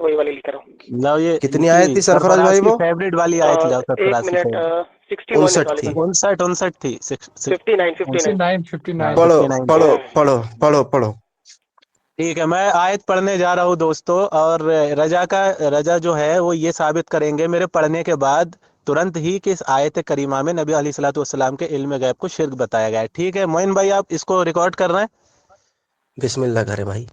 وہی والی لکھ رہا ہوں. لاؤ یہ کتنی آیت تھی سرفراز سرفراز بھائی کی وہ؟ فیوریٹ والی آیت لاؤ، ایک سرفراز کی منٹ. فیوریٹ. 61 ہے 59 طالب تھی. بھائی. 59 تھی. 59 59. 59 59. پڑھو 59 تھی. پڑھو پڑھو پڑھو پڑھو. ٹھیک ہے، میں آیت پڑھنے جا رہا ہوں دوستو، اور رجا جو ہے وہ یہ ثابت کریں گے میرے پڑھنے کے بعد ترنت ہی کہ اس آیت کریمہ میں نبی علیہ الصلوۃ والسلام کے علم غیب کو شرک بتایا گیا ہے. ٹھیک ہے معین بھائی، آپ اس کو ریکارڈ کر رہے ہیں؟ بسم اللہ کرے بھائی.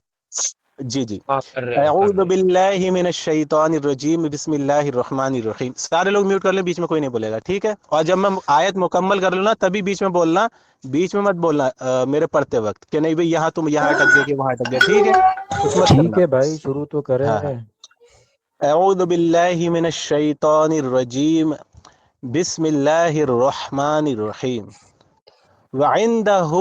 جی. ہاں کر رہے ہیں اعوذ باللہ من الشیطان الرجیم بسم اللہ الرحمن الرحیم. سارے لوگ میوٹ کر لیں، بیچ میں کوئی نہیں بولے گا، ٹھیک ہے؟ اور جب میں آیت مکمل کر لوں نا تبھی بیچ میں بولنا، بیچ میں مت بولنا میرے پڑھتے وقت کہ نہیں بھئی یہاں تم یہاں اٹک گئے کہ وہاں اٹک گئے، ٹھیک ہے؟ کچھ مت کرنا. ٹھیک ہے بھائی شروع تو کرے. ہاں. اعوذ باللہ من الشیطان الرجیم بسم اللہ الرحمن الرحیم. وعنده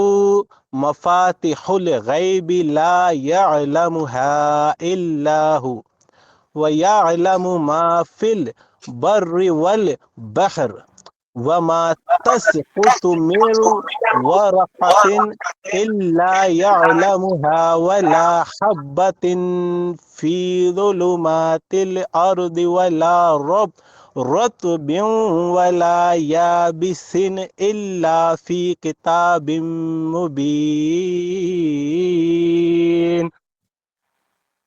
مفاتح الغیب لا يعلمها الا هو ويعلم ما في البر والبحر وما تسقط من ورقة إلا يعلمها ولا حبة في ظلمات الأرض ولا رطب ولا يابس إلا في كتاب مبين.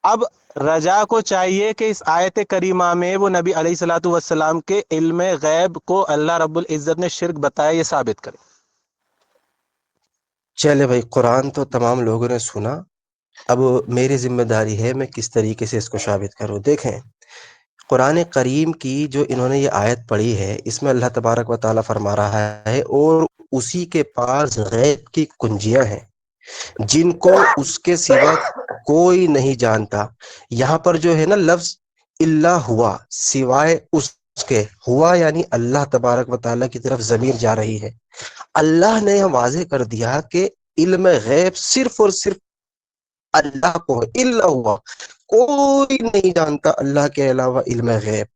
اب رجا کو چاہیے کہ اس آیت کریمہ میں وہ نبی علیہ الصلوۃ والسلام کے علم غیب کو اللہ رب العزت نے شرک بتایا، یہ ثابت کرے. چلے بھائی، قرآن تو تمام لوگوں نے سنا، اب میری ذمہ داری ہے میں کس طریقے سے اس کو ثابت کروں. دیکھیں قرآن کریم کی جو انہوں نے یہ آیت پڑھی ہے، اس میں اللہ تبارک و تعالیٰ فرما رہا ہے اور اسی کے پاس غیب کی کنجیاں ہیں جن کو اس کے سوا کوئی نہیں جانتا. یہاں پر جو ہے نا لفظ اللہ ہوا، سوائے اس کے، ہوا یعنی اللہ تبارک و تعالیٰ کی طرف ضمیر جا رہی ہے. اللہ نے یہ واضح کر دیا کہ علم غیب صرف اور صرف اللہ کو ہے. الا ہوا، کوئی نہیں جانتا اللہ کے علاوہ علم غیب.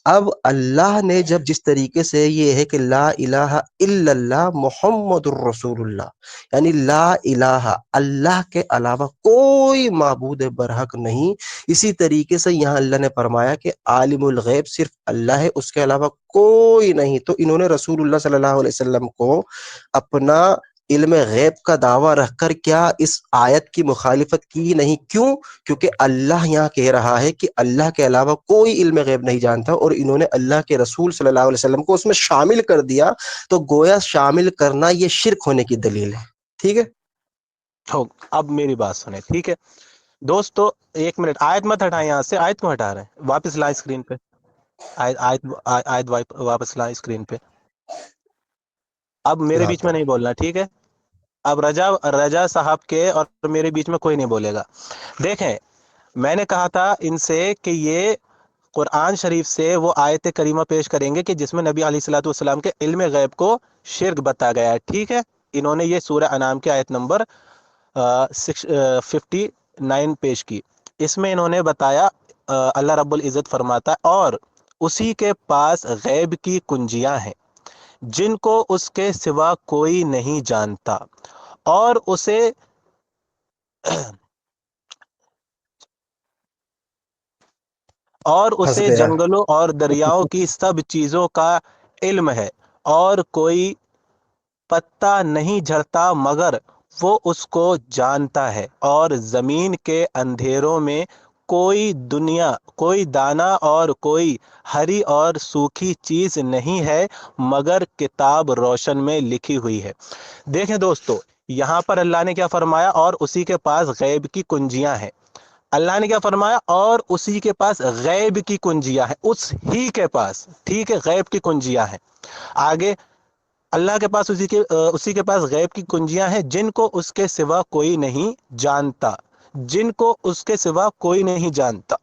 اب اللہ نے جب جس طریقے سے یہ ہے کہ لا الہ الا اللہ محمد الرسول اللہ، یعنی لا الہ، اللہ کے علاوہ کوئی معبود برحق نہیں، اسی طریقے سے یہاں اللہ نے فرمایا کہ عالم الغیب صرف اللہ ہے، اس کے علاوہ کوئی نہیں. تو انہوں نے رسول اللہ صلی اللہ علیہ وسلم کو اپنا علم غیب کا دعویٰ رکھ کر کیا اس آیت کی مخالفت کی نہیں؟ کیوں؟ کیونکہ اللہ یہاں کہہ رہا ہے کہ اللہ کے علاوہ کوئی علم غیب نہیں جانتا، اور انہوں نے اللہ کے رسول صلی اللہ علیہ وسلم کو اس میں شامل کر دیا، تو گویا شامل کرنا یہ شرک ہونے کی دلیل ہے. ٹھیک ہے؟ اب میری بات سنیں، ٹھیک ہے دوستو؟ ایک منٹ، آیت مت ہٹائیں، یہاں سے آیت کو ہٹا رہے ہیں، واپس لائیں اسکرین پہ. آیت واپس لائیں اسکرین پہ. اب میرے بیچ لاتا میں ہوں. نہیں بولنا، ٹھیک ہے؟ اب رجا صاحب کے اور میرے بیچ میں کوئی نہیں بولے گا. دیکھیں میں نے کہا تھا ان سے کہ یہ قرآن شریف سے وہ آیت کریمہ پیش کریں گے کہ جس میں نبی علیہ الصلوۃ والسلام کے علم غیب کو شرک بتایا گیا ہے، ٹھیک ہے؟ انہوں نے یہ سورہ انعام کی آیت نمبر 59 پیش کی. اس میں انہوں نے بتایا اللہ رب العزت فرماتا ہے اور اسی کے پاس غیب کی کنجیاں ہیں جن کو اس کے سوا کوئی نہیں جانتا، اور پھنس اسے گیا. جنگلوں اور دریاؤں کی سب چیزوں کا علم ہے، اور کوئی پتا نہیں جھڑتا مگر وہ اس کو جانتا ہے، اور زمین کے اندھیروں میں کوئی دانا اور کوئی ہری اور سوکھی چیز نہیں ہے مگر کتاب روشن میں لکھی ہوئی ہے. دیکھیں دوستو، یہاں پر اللہ نے کیا فرمایا؟ اور اسی کے پاس غیب کی کنجیاں ہیں. اللہ نے کیا فرمایا؟ اور اسی کے پاس غیب کی کنجیاں ہیں، اس ہی کے پاس، ٹھیک ہے؟ غیب کی کنجیاں ہیں. آگے اللہ کے پاس اسی کے پاس غیب کی کنجیاں ہیں جن کو اس کے سوا کوئی نہیں جانتا، جن کو اس کے سوا کوئی نہیں جانتا.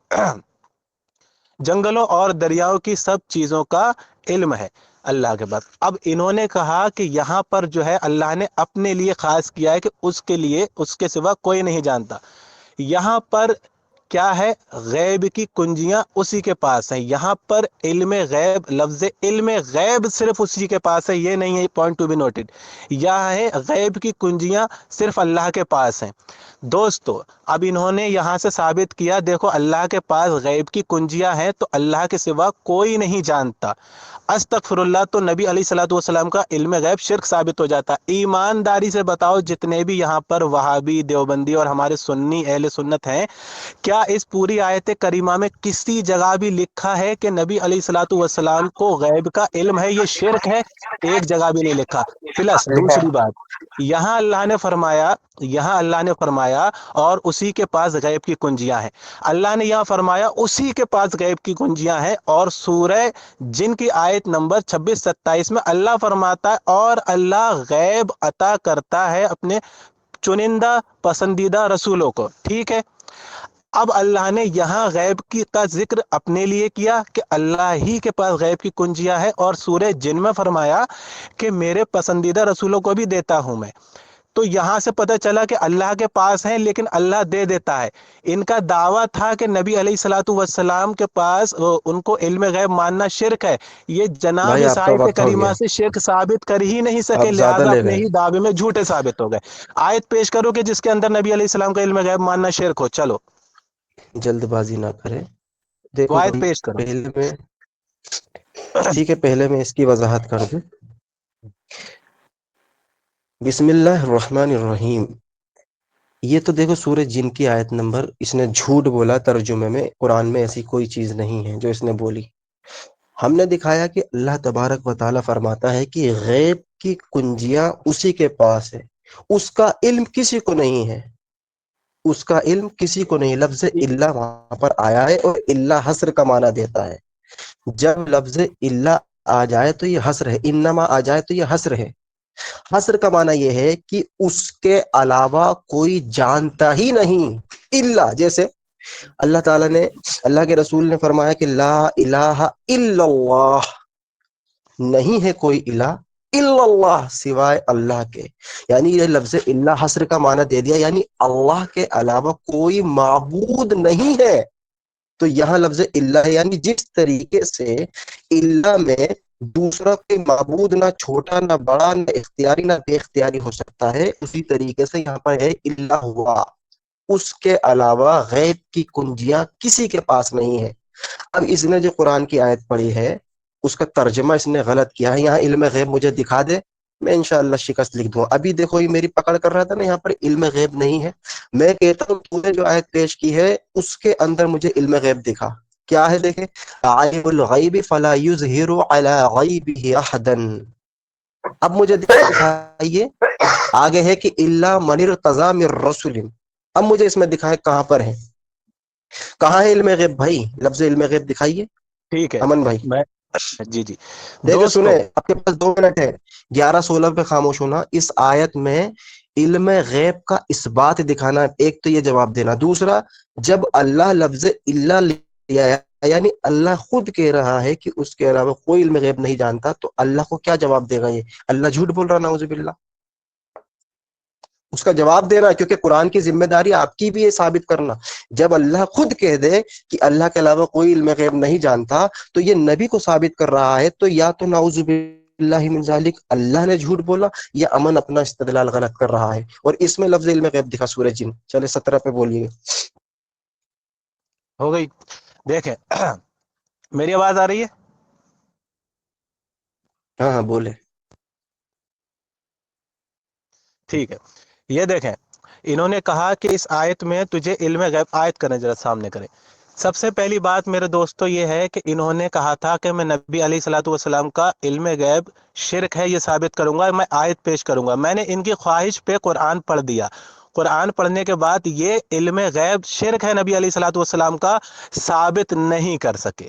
جنگلوں اور دریاؤں کی سب چیزوں کا علم ہے اللہ کے پاس. اب انہوں نے کہا کہ یہاں پر جو ہے اللہ نے اپنے لیے خاص کیا ہے کہ اس کے لیے اس کے سوا کوئی نہیں جانتا. یہاں پر کیا ہے؟ غیب کی کنجیاں اسی کے پاس ہیں۔ یہاں پر علم غیب، لفظ علم غیب صرف اسی کے پاس ہے، یہ نہیں ہے، پوائنٹ ٹو بی نوٹڈ۔ یہاں ہے غیب کی کنجیاں صرف اللہ کے پاس ہیں۔ دوستو اب انہوں نے یہاں سے ثابت کیا، دیکھو اللہ کے پاس غیب کی کنجیاں ہیں تو اللہ کے سوا کوئی نہیں جانتا۔ استغفر اللہ، تو نبی علیہ الصلوۃ والسلام کا علم غیب شرک ثابت ہو جاتا۔ ایمانداری سے بتاؤ، جتنے بھی یہاں پر وہابی، دیوبندی اور ہمارے سنی اہل سنت ہیں، کیا اس پوری آیت کریمہ میں کسی جگہ بھی لکھا ہے کہ نبی علیہ الصلوۃ والسلام کو غیب کا علم ہے؟ یہ شرک ہے، ایک جگہ بھی نہیں لکھا۔ پلس دوسری بات، یہاں اللہ نے فرمایا اور اسی کے پاس غیب کی کنجیاں ہیں۔ اللہ نے یہاں فرمایا اسی کے پاس غیب کی کنجیاں ہیں، اور سورہ جن کی آیت نمبر 26-27 میں اللہ فرماتا ہے اور اللہ غیب عطا کرتا ہے اپنے چنندہ پسندیدہ رسولوں کو۔ ٹھیک ہے، اب اللہ نے یہاں غیب کا ذکر اپنے لیے کیا کہ اللہ ہی کے پاس غیب کی کنجیاں ہے، اور سورہ جن میں فرمایا کہ میرے پسندیدہ رسولوں کو بھی دیتا ہوں میں۔ تو یہاں سے پتہ چلا کہ اللہ کے پاس ہیں لیکن اللہ دے دیتا ہے۔ ان کا دعویٰ تھا کہ نبی علیہ الصلوۃ والسلام کے پاس ان کو علم غیب ماننا شرک ہے، یہ جناب بھائی اس آپ کا آیت وقت ہو کریمہ گیا، سے شرک ثابت کر ہی نہیں سکے، آپ زیادہ لہٰذا لے اپنے گئے، ہی دعوے میں جھوٹے ثابت ہو گئے۔ آیت پیش کرو کہ جس کے اندر نبی علیہ السلام کا علم غیب ماننا شرک ہو، چلو جلد بازی نہ کریں۔ وہ دیکھو آیت بھائی، پیش کرو۔ پہلے میں ٹھیک ہے، پہلے میں اس کی وضاحت کر دوں۔ بسم اللہ الرحمن الرحیم، یہ تو دیکھو سورہ جن کی آیت نمبر، اس نے جھوٹ بولا ترجمے میں، قرآن میں ایسی کوئی چیز نہیں ہے جو اس نے بولی۔ ہم نے دکھایا کہ اللہ تبارک و تعالیٰ فرماتا ہے کہ غیب کی کنجیاں اسی کے پاس ہے، اس کا علم کسی کو نہیں ہے، اس کا علم کسی کو نہیں۔ لفظ اللہ وہاں پر آیا ہے، اور اللہ حصر کا معنی دیتا ہے۔ جب لفظ اللہ آ جائے تو یہ حصر ہے، انما آ جائے تو یہ حصر ہے۔ حصر کا معنی یہ ہے کہ اس کے علاوہ کوئی جانتا ہی نہیں، الا جیسے اللہ تعالیٰ نے، اللہ کے رسول نے فرمایا کہ لا الہ الا اللہ، نہیں ہے کوئی الہ الا اللہ سوائے اللہ کے، یعنی یہ لفظ اللہ حصر کا معنی دے دیا، یعنی اللہ کے علاوہ کوئی معبود نہیں ہے۔ تو یہاں لفظ اللہ ہے، یعنی جس طریقے سے اللہ میں دوسرا کوئی معبود نہ چھوٹا نہ بڑا نہ اختیاری نہ بے اختیاری ہو سکتا ہے، اسی طریقے سے یہاں پر ہے اللہ ہوا، اس کے علاوہ غیب کی کنجیاں کسی کے پاس نہیں ہے۔ اب اس نے جو قرآن کی آیت پڑھی ہے اس کا ترجمہ اس نے غلط کیا ہے۔ یہاں علم غیب مجھے دکھا دے، میں انشاءاللہ شکست لکھ دوں۔ ابھی دیکھو یہ میری پکڑ کر رہا تھا نا، یہاں پر علم غیب نہیں ہے، میں کہتا ہوں تو نے جو آیت پیش کی ہے اس کے اندر مجھے علم غیب دکھا۔ کیا ہے دیکھیں، عالم الغیب فلا یظہر علی غیبہ احدا۔ اب مجھے دکھائیے، آگے ہے کہ الا من ارتضی من رسول، اب مجھے اس میں دکھائے کہاں پر ہے، کہاں ہے علم غیب بھائی؟ لفظ علم غیب دکھائیے ٹھیک ہے، امن بھائی۔ میں جی دیکھیں دوستو، سنیں، آپ کے پاس 2 منٹ ہے، 11:16 پہ خاموش ہونا۔ اس آیت میں علم غیب کا اثبات دکھانا، ایک تو یہ جواب دینا، دوسرا جب اللہ لفظ اللہ لیا ہے، یعنی اللہ خود کہہ رہا ہے کہ اس کے علاوہ کوئی علم غیب نہیں جانتا، تو اللہ کو کیا جواب دے گا؟ یہ اللہ جھوٹ بول رہا، نعوذ باللہ۔ اس کا جواب دینا، کیونکہ قرآن کی ذمہ داری آپ کی بھی ہے ثابت کرنا۔ جب اللہ خود کہہ دے کہ اللہ کے علاوہ کوئی علم غیب نہیں جانتا، تو یہ نبی کو ثابت کر رہا ہے، تو یا تو نعوذ باللہ من ذالک اللہ نے جھوٹ بولا، یا امن اپنا استدلال غلط کر رہا ہے۔ اور اس میں لفظ علم غیب دکھا سورہ جن، چلے 17 پہ بولیے۔ ہو گئی؟ دیکھیں میری آواز آ رہی ہے؟ ہاں ہاں بولے۔ ٹھیک ہے، یہ دیکھیں، انہوں نے کہا کہ اس آیت میں تجھے علم غیب، آیت کریں ذرا سامنے کریں۔ سب سے پہلی بات میرے دوستو یہ ہے کہ انہوں نے کہا تھا کہ میں نبی علیہ الصلوۃ والسلام کا علم غیب شرک ہے یہ ثابت کروں گا، میں آیت پیش کروں گا۔ میں نے ان کی خواہش پہ قرآن پڑھ دیا، قرآن پڑھنے کے بعد یہ علم غیب شرک ہے نبی علیہ الصلوۃ والسلام کا ثابت نہیں کر سکے۔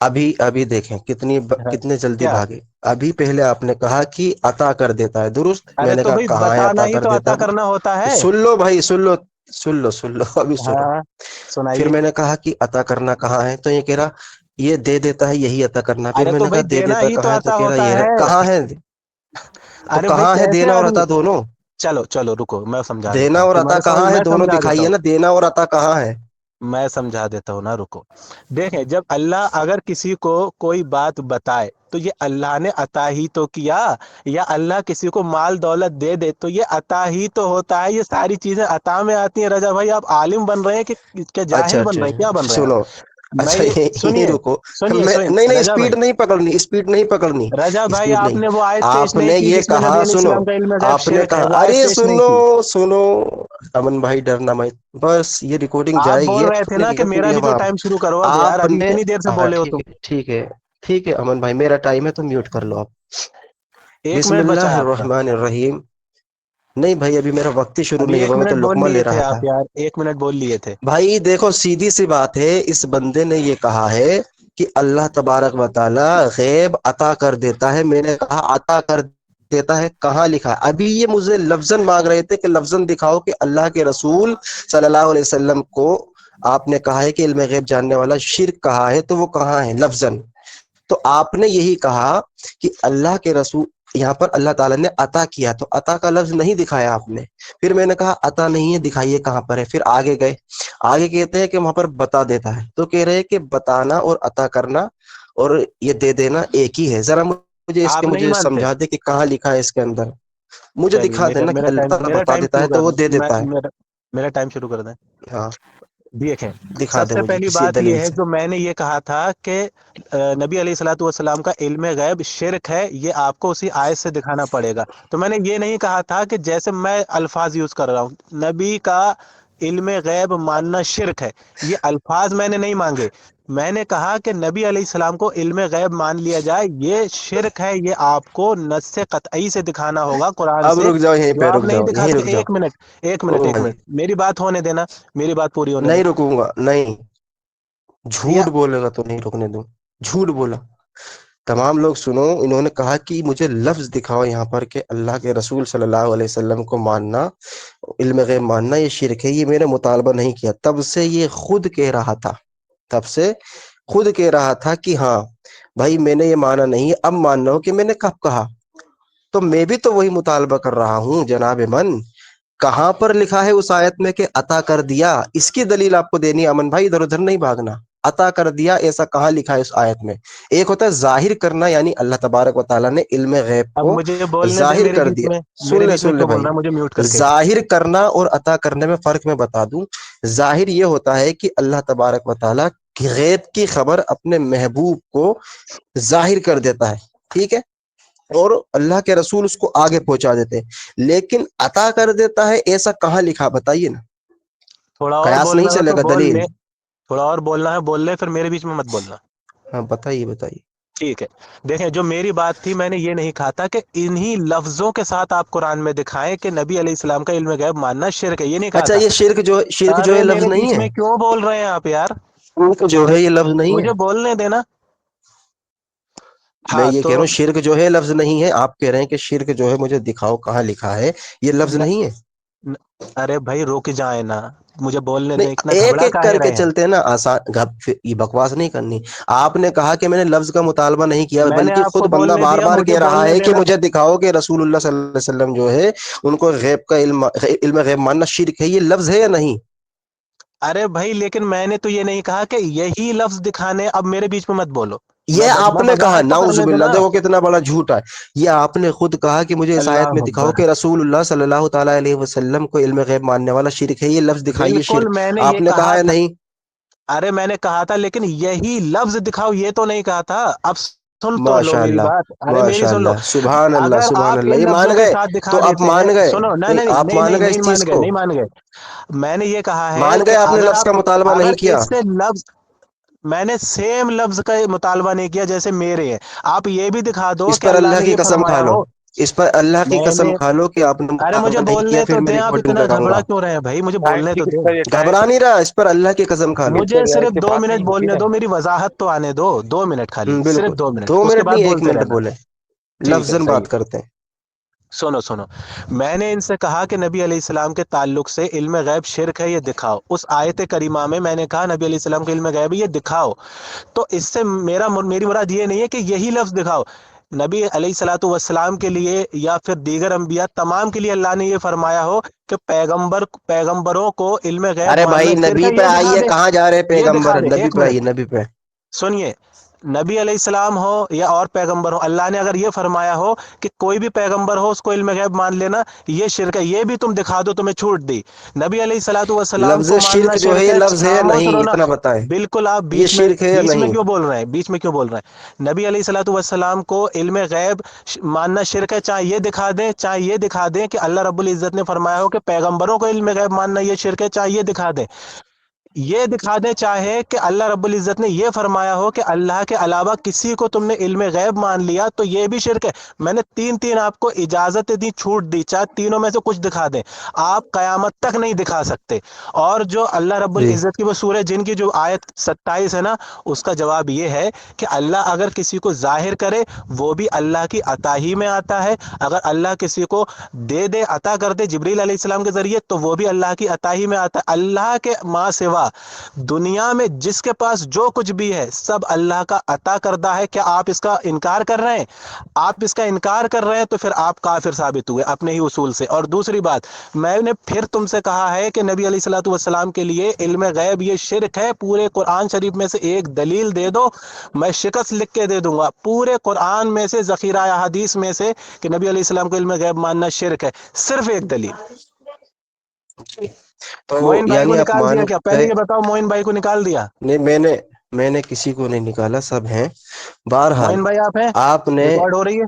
ابھی دیکھیں کتنے جلدی کیا؟ بھاگے. ابھی پہلے آپ نے کہا کہ عطا کر دیتا ہے، درست. میں ارے نے تو کہا بھائی کہاں ہے بتانا عطا ہی کر تو دیتا عطا ہے. کرنا ہوتا ہے. سن لو بھائی، سن لو ابھی سنو. ہاں پھر سنائیے. میں نے کہا کہ عطا کرنا کہاں ہے، تو یہ کہہ رہا یہ دے دیتا ہے، یہی عطا کرنا. پھر ارے میں تو نے کہا بھائی دے دینا دیتا ہی تو کہاں ہے، تو عطا کہہ رہا ہوتا یہ ہے. کہاں ہے. تو ارے بھائی کہاں ہے کیسے دینا اور آدمی. عطا دونوں؟ چلو چلو رکو میں سمجھا دیتا دینا ہوں اور عطا تمہارے سمجھ کہاں ہے؟ میں دونوں سمجھا دیتا دکھائیے ہوں. نا، دینا اور عطا کہاں ہے. میں سمجھا دیتا ہوں نا، رکو. دیکھیں جب اللہ اگر کسی کو کوئی بات بتائے تو یہ اللہ نے عطا ہی تو کیا، یا اللہ کسی کو مال دولت دے دے تو یہ عطا ہی تو ہوتا ہے. یہ ساری چیزیں عطا میں آتی ہیں. رضا بھائی آپ عالم بن رہے ہیں کہ کیا اچھا جاہل بن اچھا رہے ہیں، کیا بن رہے ہیں سنو. آپ؟ میں اچھا یہ یہیں سنیے رکو. سنیے میں سنیے نہیں رضا بھائی. اسپیڈ نہیں پکڑنی، اسپیڈ نہیں پکڑنی. رضا بھائی اسپیڈ آپ نہیں. نے وہ آیت پیش آپ نہیں نے کی یہ جس میں نبی کہا، علیہ سنو. السلام کا علم غیب آپ نے شرک ہے، کہا، وہ آیت ارے پیش نہیں سنو کی. سنو. امن بھائی ڈرنا مت، بس یہ ریکارڈنگ آپ جائے گی، بول رہے آپ تھے نے نا کہ کیا میرا پوری بھی تو عوام. ٹائم شروع کرو اب یار، آپ ابھی نے اتنی دیر سے ہاں بولے ہو ٹھیک تم. ہے ٹھیک ہے ٹھیک ہے امن بھائی، میرا ٹائم ہے تو میوٹ کر لو آپ. ایک بسم منٹ بچا اللہ ہے آپ کا. الرحمن الرحیم. نہیں بھائی ابھی میرا وقت ہی شروع ابھی نہیں ایک ہوا، میں تو منٹ بول لقمہ لیے لے تھے رہا تھا. آپ یار، 1 منٹ بول لیے تھے. بھائی دیکھو سیدھی سی بات ہے، اس بندے نے یہ کہا ہے کہ اللہ تبارک و تعالی غیب عطا کر دیتا ہے. میں نے کہا عطا کر دیتا ہے کہاں لکھا ہے؟ ابھی یہ مجھے لفظاً مانگ رہے تھے کہ لفظاً دکھاؤ کہ اللہ کے رسول صلی اللہ علیہ وسلم کو آپ نے کہا ہے کہ علم غیب جاننے والا، شرک کہا ہے، تو وہ کہاں ہے لفظاً؟ تو آپ نے یہی کہا کہ اللہ کے رسول، یہاں پر اللہ تعالیٰ نے عطا کیا، تو عطا کا لفظ نہیں دکھایا آپ نے. پھر میں نے کہا عطا نہیں ہے، دکھائیے کہاں پر ہے. پھر آگے گئے، آگے کہتے ہیں کہ وہاں پر بتا دیتا ہے. تو کہہ رہے ہیں کہ بتانا اور عطا کرنا اور یہ دے دینا ایک ہی ہے. ذرا مجھے اس کے آپ نہیں مجھے مانتے. سمجھا دے کہ کہاں لکھا ہے اس کے اندر. مجھے چلیے دکھا میرا دینا کہ میرا اللہ ٹائم تعالیٰ میرا بتا ٹائم دیتا ہے شروع تو کر وہ دیں. دے میں دیتا ہے. میرا ٹائم شروع کر دیں. ہاں دیکھیں دکھا سب دے سے مجھے پہلی کسی بات دلیل یہ ہے سے. جو میں نے یہ کہا تھا کہ نبی علیہ الصلوۃ والسلام کا علم غیب شرک ہے، یہ آپ کو اسی آیت سے دکھانا پڑے گا. تو میں نے یہ نہیں کہا تھا کہ جیسے میں الفاظ یوز کر رہا ہوں نبی کا علم غیب ماننا شرک ہے، یہ الفاظ میں نے نہیں مانگے. میں نے کہا کہ نبی علیہ السلام کو علم غیب مان لیا جائے یہ شرک ہے. یہ آپ کو نص قطعی سے دکھانا ہوگا قرآن اب سے، رک جاؤ یہیں جو پہ، آپ رک نہیں جاؤ دکھا یہیں رک سکے. جاؤ. ایک منٹ ایک منٹ او ایک بھائی منٹ میری بات ہونے دینا، میری بات پوری ہونے دیں. نہیں رکوں گا، نہیں. یا جھوٹ بولے گا تو نہیں رکنے دوں. جھوٹ بولا. تمام لوگ سنو، انہوں نے کہا کہ مجھے لفظ دکھاؤ یہاں پر کہ اللہ کے رسول صلی اللہ علیہ وسلم کو ماننا، علم غیب ماننا یہ شرک ہے. یہ میں نے مطالبہ نہیں کیا، تب سے یہ خود کہہ رہا تھا، تب سے خود کہہ رہا تھا کہ ہاں بھائی میں نے یہ مانا نہیں. اب مان رہا ہوں کہ میں نے کب کہا. تو میں بھی تو وہی مطالبہ کر رہا ہوں جناب من. کہاں پر لکھا ہے اس آیت میں کہ عطا کر دیا؟ اس کی دلیل آپ کو دینی ہے امن بھائی، ادھر ادھر نہیں بھاگنا. عطا کر دیا ایسا کہاں لکھا ہے اس آیت میں؟ ایک ہوتا ہے ظاہر کرنا، یعنی اللہ تبارک و تعالیٰ نے علم غیب اب کو مجھے بولنے دیں ظاہر میرے کر بیچ دیا. میں. سن میرے لے بیچ میں سن لے کیوں بول بھائی. رہا ہے؟ مجھے میوٹ کر کے. ظاہر کرنا اور عطا کرنے میں فرق میں بتا دوں. ظاہر یہ ہوتا ہے کہ اللہ تبارک و تعالیٰ غیب کی خبر اپنے محبوب کو ظاہر کر دیتا ہے، ٹھیک ہے، اور اللہ کے رسول اس کو آگے پہنچا دیتے ہیں. لیکن عطا کر دیتا ہے ایسا کہاں لکھا؟ بتائیے نا. تھوڑا اور قیاس نہیں بولنا ہے چلے تو گا، بول دلیل. لے. تھوڑا اور بولنا ہے بول لے، پھر میرے بیچ میں مت بولنا. ہاں بتائیے بتائیے. ٹھیک ہے. دیکھیں جو میری بات تھی، میں نے یہ نہیں کہا تھا کہ انہی لفظوں کے ساتھ آپ قرآن میں دکھائیں کہ نبی علیہ السلام کا علم غیب ماننا شرک ہے، یہ نہیں کہا اچھا تھا. یہ شرک جو ہے ارے لفظ میرے نہیں بیچ ہے؟ میں کیوں بول رہے ہیں آپ یار؟ شرک جو ہے یہ لفظ نہیں ہے. مجھے بولنے دینا. میں ہاں یہ کہہ تو رہا ہوں شرک جو ہے لفظ نہیں ہے. آپ کہہ رہے ہیں کہ شرک جو ہے مجھے دکھاؤ کہاں لکھا ہے، یہ لفظ نہیں ہے. ارے بھائی رک جائیں نا، مجھے بولنے نہیں دیں. اتنا ایک گھبرا ایک کر کاہے کے رہے ہیں؟ چلتے ہیں نا، آسان یہ بکواس نہیں کرنی. آپ نے کہا کہ میں نے لفظ کا مطالبہ نہیں کیا، میں نے بلکہ آپ خود کو بندہ بولنے بار دیا، بار مجھے کہہ رہا بولنے ہے کہ دینا. مجھے دکھاؤ کہ رسول اللہ صلی اللہ علیہ وسلم جو ہے ان کو غیب کا علم غیب ماننا شرک ہے. یہ لفظ ہے یا نہیں؟ ارے بھائی لیکن میں نے تو یہ نہیں کہا کہ یہی لفظ دکھانے. اب میرے بیچ میں مت بولو. یہ آپ میں نے کہا، وضاحت تو نعوذ کرنے باللہ، دینا. دیکھو کتنا بڑا جھوٹ ہے. یہ آپ نے خود کہا کہ مجھے اس آیت میں اللہ دکھاؤ اکبر. کہ رسول اللہ صلی اللہ تعالیٰ علیہ وسلم کو علم غیب ماننے والا شرک ہے. یہ لفظ دکھائیے بالکل شرک. میں نے آپ یہ نے کہا ہے تھا. نہیں. ارے میں نے کہا تھا لیکن یہی لفظ دکھاؤ یہ تو نہیں کہا تھا. اب سن تو لو ماشاء میری اللہ بات. ارے میری ماشاء سن لو. اللہ سبحان اللہ اگر سبحان آپ اللہ. ان یہ مان لفظوں کے گئے ساتھ دکھا تو آپ دیتے ہیں. مان گئے. سنو نہیں نہیں نہیں آپ نہیں مان نہیں گئے نہیں اس مان چیز گئے کو. نہیں مان گئے. میں نے یہ کہا ہے مان کہ گئے آپ نے اگر لفظ کا آپ مطالبہ اگر نہیں کیا. اس سے لفظ، میں نے سیم لفظ کا مطالبہ نہیں کیا جیسے میرے ہیں. آپ یہ بھی دکھا دو اس کہ پر اللہ اللہ نے کی یہ قسم کھا فرمایا لو. ہو. اس پر اللہ کی میں قسم نے کھا لو کہ آپ نے ارے مجھے مقابلہ نہیں کیا، بولنے پھر تو میں دیں، آپ ریکارڈنگ اتنا کراؤں گھبرا گا۔ کیوں رہے ہیں بھائی؟ مجھے ٹائم بولنے تو ٹھیک ہے دیں، سر، یہ ٹائم گھبرا نہیں رہا، اس پر اللہ کی قسم کھا لو۔ ٹھیک ہے، مجھے صرف ایسے 2 بات منٹ نہیں ہوتی بولنے نا۔ دو، میری وضاحت تو آنے دو، 2 منٹ خالی، بالکل، صرف 2 منٹ، 2 اس کے منٹ بعد نہیں، 1 بولتے منٹ رہنا۔ بولے، ٹھیک ہے، لفظاً صحیح بات ہے۔ کرتے ہیں۔ سنو، میں نے ان سے کہا کہ نبی علیہ السلام کے تعلق سے علم غیب شرک ہے، یہ دکھاؤ۔ اس آیت کریمہ میں نے کہا نبی علیہ السلام کے علم غیب ہے، یہ دکھاؤ۔ تو اس سے میری مراد یہ نہیں ہے کہ یہی لفظ دکھاؤ۔ نبی علیہ الصلوۃ والسلام کے لیے یا پھر دیگر انبیاء تمام کے لیے اللہ نے یہ فرمایا ہو کہ پیغمبروں کو علم غیب ارے ماننا بھائی شرک نبی ہے، پہ یہ دکھا آئیے، دے، کہاں جا رہے یہ دکھا پیغمبر؟ دے۔ نبی ایک پہ منٹ آئیے، نبی پہ۔ سنیے، نبی علیہ السلام ہو یا اور پیغمبر ہو، اللہ نے اگر یہ فرمایا ہو کہ کوئی بھی پیغمبر ہو اس کو علم غیب مان لینا یہ شرک ہے، یہ بھی تم دکھا دو، تمہیں چھوٹ دی۔ نبی علیہ الصلوۃ والسلام لفظ کو ماننا شرک جو ہے شرک یہ ہے، لفظ ہے یا خاموش نہیں، رونا۔ اتنا بتائیں، بالکل، آپ یہ شرک ہے یا بیچ میں نہیں؟ کیوں بول رہے ہیں؟ بیچ میں کیوں بول رہے ہیں؟ نبی علیہ الصلوۃ والسلام کو علم غیب ماننا شرک ہے، چاہے یہ دکھا دیں، چاہے یہ دکھا دیں کہ اللہ رب العزت نے فرمایا ہو کہ پیغمبروں کو علم غیب ماننا یہ شرک ہے، چاہے یہ دکھا دیں، یہ دکھا دیں، چاہے کہ اللہ رب العزت نے یہ فرمایا ہو کہ اللہ کے علاوہ کسی کو تم نے علم غیب مان لیا تو یہ بھی شرک ہے۔ میں نے تین آپ کو اجازت دی، چھوٹ دی، چاہے تینوں میں سے کچھ دکھا دیں، آپ قیامت تک نہیں دکھا سکتے۔ اور جو اللہ رب جی، العزت کی وہ سورہ جن کی جو آیت 27 ہے نا، اس کا جواب یہ ہے کہ اللہ اگر کسی کو ظاہر کرے وہ بھی اللہ کی عطا ہی میں آتا ہے، اگر اللہ کسی کو دے عطا کر دے جبریل علیہ السلام کے ذریعے تو وہ بھی اللہ کی عطا ہی میں آتا ہے۔ اللہ کے ماں سوا دنیا میں جس کے پاس جو کچھ بھی ہے سب اللہ کا عطا کردہ ہے۔ کیا آپ اس کا انکار کر رہے ہیں؟ آپ اس کا انکار کر رہے ہیں تو پھر آپ کافر ثابت ہوئے اپنے ہی اصول سے۔ اور دوسری بات، میں نے پھر تم سے کہا ہے کہ نبی علیہ الصلوۃ والسلام کے لیے علم غیب یہ شرک ہے، پورے قرآن شریف میں سے ایک دلیل دے دو، میں شکست لکھ کے دے دوں گا، پورے قرآن میں سے، ذخیرہ حدیث میں سے، کہ نبی علیہ السلام کو علم غیب ماننا شرک ہے، صرف ایک دلیل۔ تو موئن بھائی کو یعنی آپ نکال مان دیا کیا؟ پہلے گئے؟ یہ بتاؤ، موئن بھائی کو نکال دیا؟ نہیں، میں نے کسی کو نہیں نکالا، سب ہیں۔ بہرحال موئن بھائی آپ ہیں؟ آپ نے، ریکارڈ ہو رہی ہے؟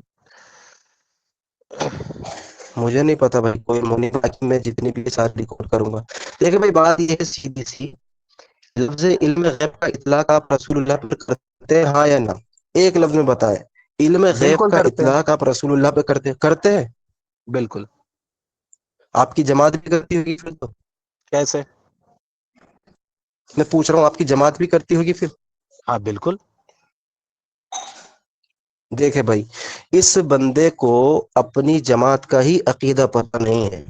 مجھے نہیں پتا بھائی، کوئی مونی، باقی میں جتنی بھی ساتھ ریکارڈ کروں گا۔ دیکھیں بھائی، بات یہ ہے سیدھی سی، لفظ علم غیب کا اطلاق آپ رسول اللہ پر کرتے ہیں، ہاں یا نہ؟ ایک لفظ میں بتائیں، علم غیب بالکل کا کرتے ہیں، اطلاق آپ رسول اللہ پہ کرتے ہیں؟ بالکل۔ آپ کی جماعت بھی کرتی ہوگی پھر تو؟ کیسے؟ میں پوچھ رہا ہوں، آپ کی جماعت بھی کرتی ہوگی پھر؟ ہاں بالکل۔ دیکھے بھائی، اس بندے کو اپنی جماعت کا ہی عقیدہ پتہ نہیں ہے۔